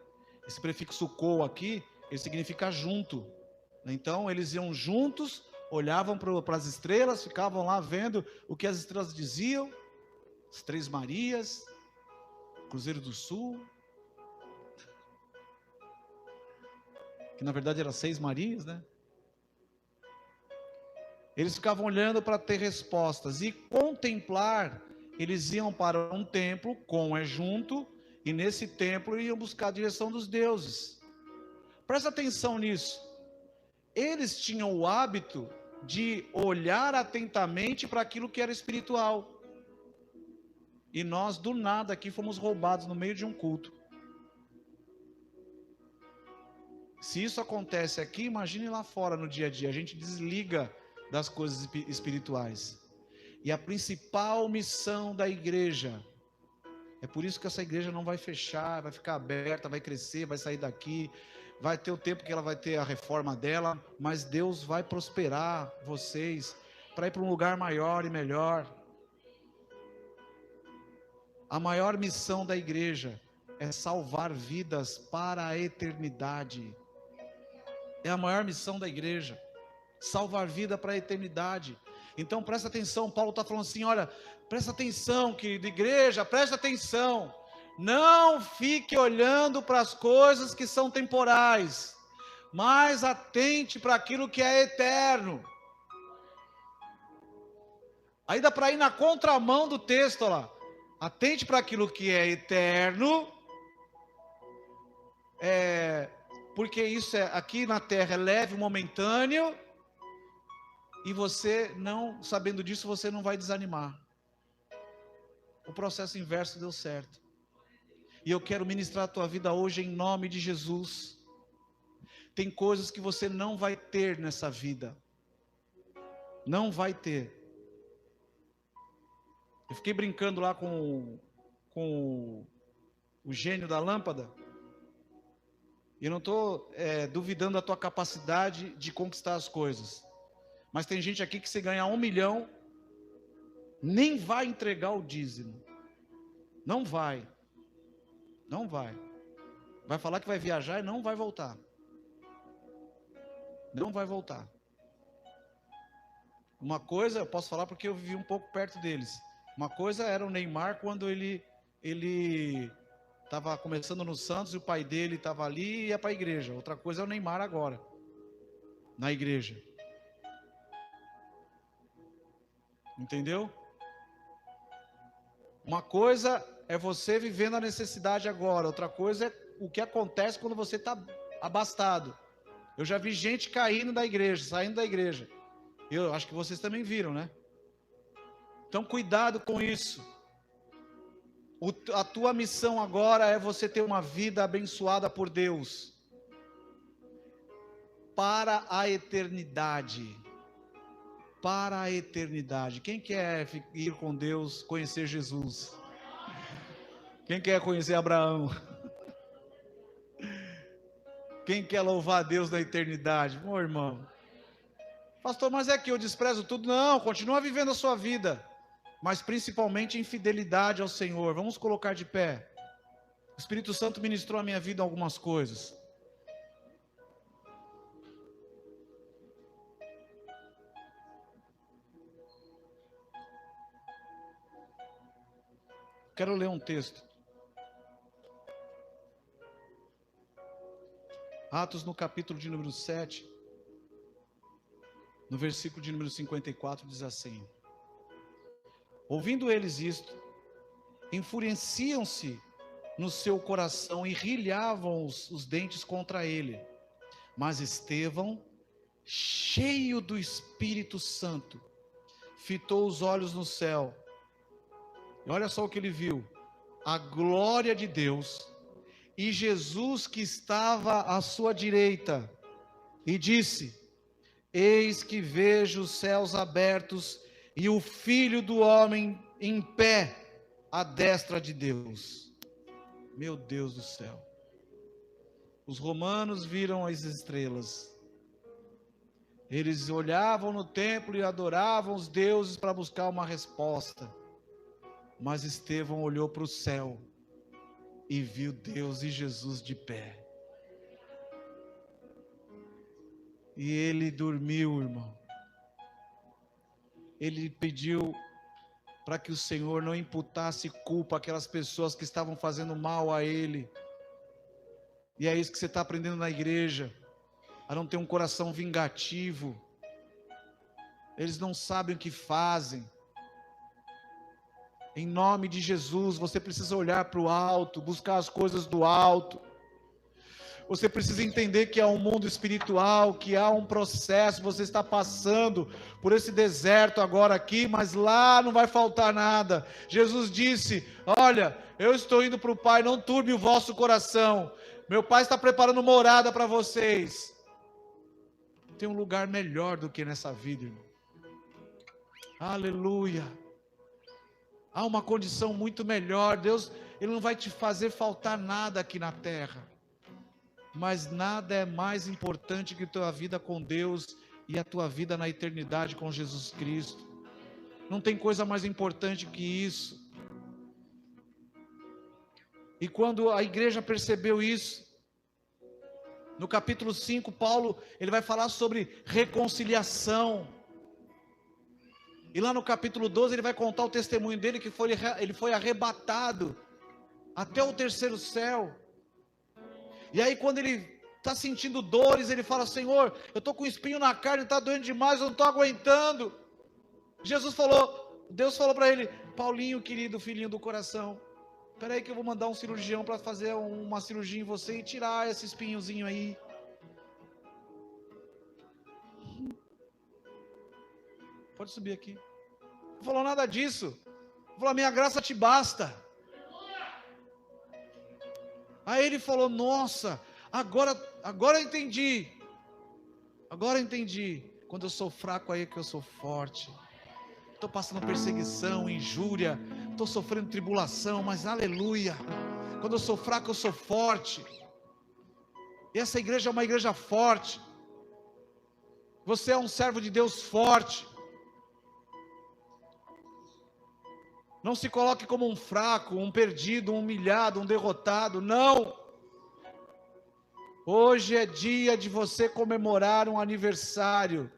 Esse prefixo "co" aqui, ele significa junto. Então eles iam juntos, olhavam para as estrelas, ficavam lá vendo o que as estrelas diziam, as Três Marias, Cruzeiro do Sul, que na verdade era 6 Marias, né? Eles ficavam olhando para ter respostas. E contemplar, eles iam para um templo, junto, e nesse templo iam buscar a direção dos deuses. Presta atenção nisso. Eles tinham o hábito de olhar atentamente para aquilo que era espiritual. E nós, do nada, aqui fomos roubados no meio de um culto. Se isso acontece aqui, imagine lá fora no dia a dia. A gente desliga das coisas espirituais. E a principal missão da igreja, é por isso que essa igreja não vai fechar, vai ficar aberta, vai crescer, vai sair daqui, vai ter o tempo que ela vai ter a reforma dela, mas Deus vai prosperar vocês para ir para um lugar maior e melhor. A maior missão da igreja é salvar vidas para a eternidade. É a maior missão da igreja, salvar vida para a eternidade. Então presta atenção, Paulo está falando assim, olha, presta atenção, querida igreja, presta atenção. Não fique olhando para as coisas que são temporais, mas atente para aquilo que é eterno. Aí dá para ir na contramão do texto, olha lá. Atente para aquilo que é eterno, porque isso aqui na terra é leve, momentâneo, e você não, sabendo disso, você não vai desanimar. O processo inverso deu certo. E eu quero ministrar a tua vida hoje em nome de Jesus. Tem coisas que você não vai ter nessa vida. Não vai ter. Eu fiquei brincando lá com o gênio da lâmpada. E eu não estou duvidando da tua capacidade de conquistar as coisas. Mas tem gente aqui que se ganhar 1 milhão, nem vai entregar o dízimo. Não vai. Não vai. Vai falar que vai viajar e não vai voltar. Não vai voltar. Uma coisa, eu posso falar porque eu vivi um pouco perto deles. Uma coisa era o Neymar quando ele estava começando no Santos e o pai dele estava ali e ia para a igreja. Outra coisa é o Neymar agora, na igreja. Entendeu? Uma coisa é você vivendo a necessidade agora. Outra coisa é o que acontece quando você está abastado. Eu já vi gente caindo da igreja, saindo da igreja. Eu acho que vocês também viram, né? Então cuidado com isso. A tua missão agora é você ter uma vida abençoada por Deus. Para a eternidade. Para a eternidade. Quem quer ir com Deus, conhecer Jesus? Quem quer conhecer Abraão? Quem quer louvar a Deus na eternidade? Meu irmão. Pastor, mas é que eu desprezo tudo? Não, continua vivendo a sua vida. Mas principalmente em fidelidade ao Senhor. Vamos colocar de pé. O Espírito Santo ministrou a minha vida algumas coisas. Quero ler um texto. Atos no capítulo de número 7, no versículo de número 54, diz assim: ouvindo eles isto, enfureciam-se no seu coração e rilhavam os dentes contra ele. Mas Estevão, cheio do Espírito Santo, fitou os olhos no céu. E olha só o que ele viu: a glória de Deus e Jesus que estava à sua direita, e disse: eis que vejo os céus abertos e o Filho do Homem em pé à destra de Deus. Meu Deus do céu. Os romanos viram as estrelas. Eles olhavam no templo e adoravam os deuses para buscar uma resposta. Mas Estevão olhou para o céu e viu Deus e Jesus de pé. E ele dormiu, irmão. Ele pediu para que o Senhor não imputasse culpa àquelas pessoas que estavam fazendo mal a ele. E é isso que você está aprendendo na igreja, a não ter um coração vingativo. Eles não sabem o que fazem. Em nome de Jesus, você precisa olhar para o alto, buscar as coisas do alto. Você precisa entender que há um mundo espiritual, que há um processo. Você está passando por esse deserto agora aqui, mas lá não vai faltar nada. Jesus disse: olha, eu estou indo para o Pai, não turbe o vosso coração. Meu Pai está preparando morada para vocês. Tem um lugar melhor do que nessa vida, irmão. Aleluia. Há uma condição muito melhor. Deus, Ele não vai te fazer faltar nada aqui na terra. Mas nada é mais importante que a tua vida com Deus e a tua vida na eternidade com Jesus Cristo. Não tem coisa mais importante que isso. E quando a igreja percebeu isso, no capítulo 5, Paulo, ele vai falar sobre reconciliação. E lá no capítulo 12, ele vai contar o testemunho dele, que ele foi arrebatado até o terceiro céu. E aí quando ele está sentindo dores, ele fala: Senhor, eu estou com um espinho na carne, está doendo demais, eu não estou aguentando. Deus falou para ele: Paulinho, querido filhinho do coração, espera aí que eu vou mandar um cirurgião para fazer uma cirurgia em você e tirar esse espinhozinho aí. Pode subir aqui. Não falou nada disso. Falou: minha graça te basta. Aí ele falou: nossa, agora eu entendi. Agora eu entendi. Quando eu sou fraco aí é que eu sou forte. Estou passando perseguição, injúria, estou sofrendo tribulação, mas aleluia. Quando eu sou fraco eu sou forte. E essa igreja é uma igreja forte. Você é um servo de Deus forte. Não se coloque como um fraco, um perdido, um humilhado, um derrotado. Não. Hoje é dia de você comemorar um aniversário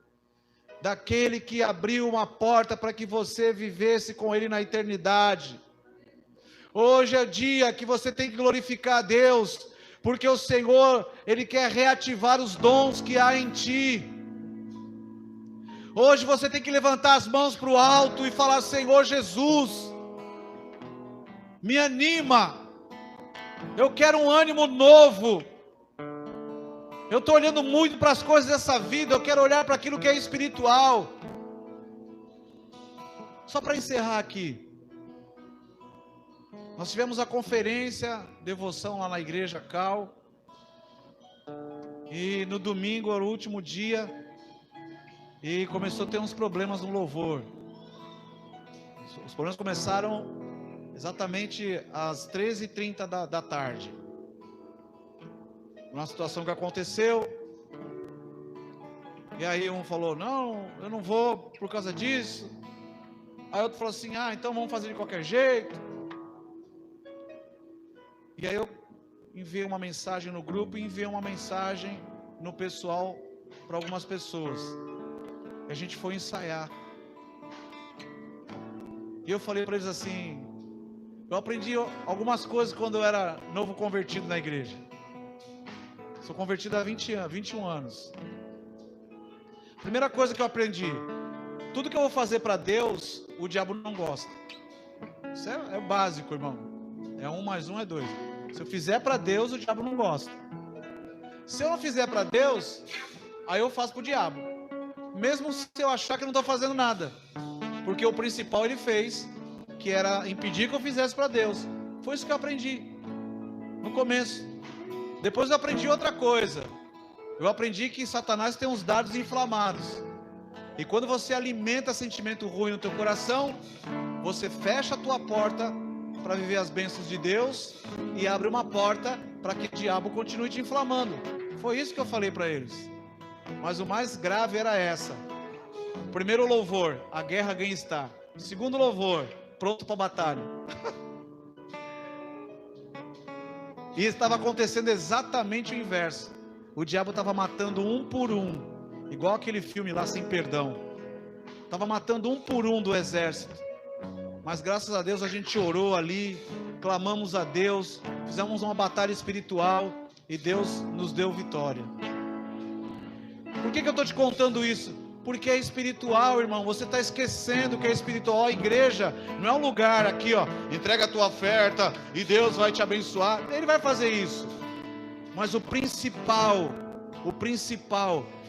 daquele que abriu uma porta para que você vivesse com Ele na eternidade. Hoje é o dia que você tem que glorificar a Deus, porque o Senhor, Ele quer reativar os dons que há em ti. Hoje você tem que levantar as mãos para o alto e falar: Senhor Jesus, me anima, eu quero um ânimo novo. Eu estou olhando muito para as coisas dessa vida, eu quero olhar para aquilo que é espiritual. Só para encerrar aqui, nós tivemos a conferência, devoção lá na igreja Cal, e no domingo era o último dia, e começou a ter uns problemas no louvor. Os problemas começaram exatamente às 13h30 da tarde. Uma situação que aconteceu, e aí um falou: não, eu não vou por causa disso. Aí outro falou assim: então vamos fazer de qualquer jeito. E aí eu enviei uma mensagem no grupo e enviei uma mensagem no pessoal para algumas pessoas. E a gente foi ensaiar. E eu falei para eles assim: eu aprendi algumas coisas quando eu era novo convertido na igreja. Sou convertido há 21 anos. Primeira coisa que eu aprendi: tudo que eu vou fazer para Deus, o diabo não gosta. Isso é o básico, irmão. É 1 mais 1 é 2. Se eu fizer para Deus, o diabo não gosta. Se eu não fizer para Deus, aí eu faço para o diabo. Mesmo se eu achar que eu não estou fazendo nada. Porque o principal ele fez, que era impedir que eu fizesse para Deus. Foi isso que eu aprendi no começo. Depois eu aprendi outra coisa. Eu aprendi que Satanás tem uns dardos inflamados. E quando você alimenta sentimento ruim no teu coração, você fecha a tua porta para viver as bênçãos de Deus e abre uma porta para que o diabo continue te inflamando. Foi isso que eu falei para eles. Mas o mais grave era essa. Primeiro louvor: a guerra ganha está. Segundo louvor: pronto para a batalha. E estava acontecendo exatamente o inverso. O diabo estava matando um por um, igual aquele filme lá, Sem Perdão. Estava matando um por um do exército. Mas graças a Deus a gente orou ali, clamamos a Deus, fizemos uma batalha espiritual e Deus nos deu vitória. Por que eu estou te contando isso? Porque é espiritual, irmão. Você está esquecendo que é espiritual. A igreja não é um lugar aqui, entrega a tua oferta e Deus vai te abençoar. Ele vai fazer isso. Mas o principal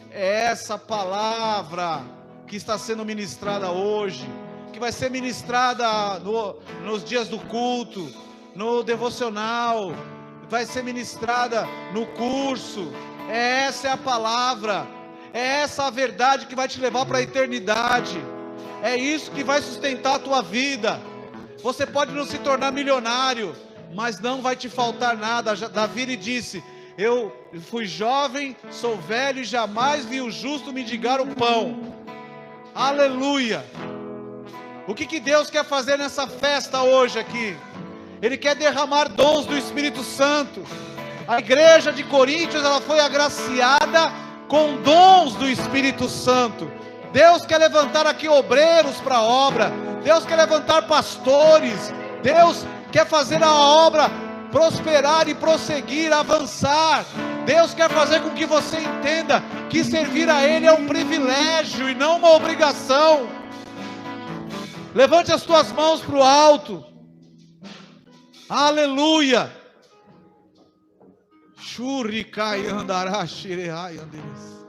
é essa palavra que está sendo ministrada hoje, que vai ser ministrada nos dias do culto, no devocional, vai ser ministrada no curso. Essa é a palavra, é essa a verdade que vai te levar para a eternidade. É isso que vai sustentar a tua vida. Você pode não se tornar milionário, mas não vai te faltar nada. Davi lhe disse: eu fui jovem, sou velho e jamais vi o justo mendigar o pão. Aleluia! O que Deus quer fazer nessa festa hoje aqui? Ele quer derramar dons do Espírito Santo. A igreja de Coríntios, ela foi agraciada com dons do Espírito Santo. Deus quer levantar aqui obreiros para a obra. Deus quer levantar pastores. Deus quer fazer a obra prosperar e prosseguir, avançar. Deus quer fazer com que você entenda que servir a Ele é um privilégio e não uma obrigação. Levante as tuas mãos para o alto. Aleluia. Shurikai andará shirehai anderes.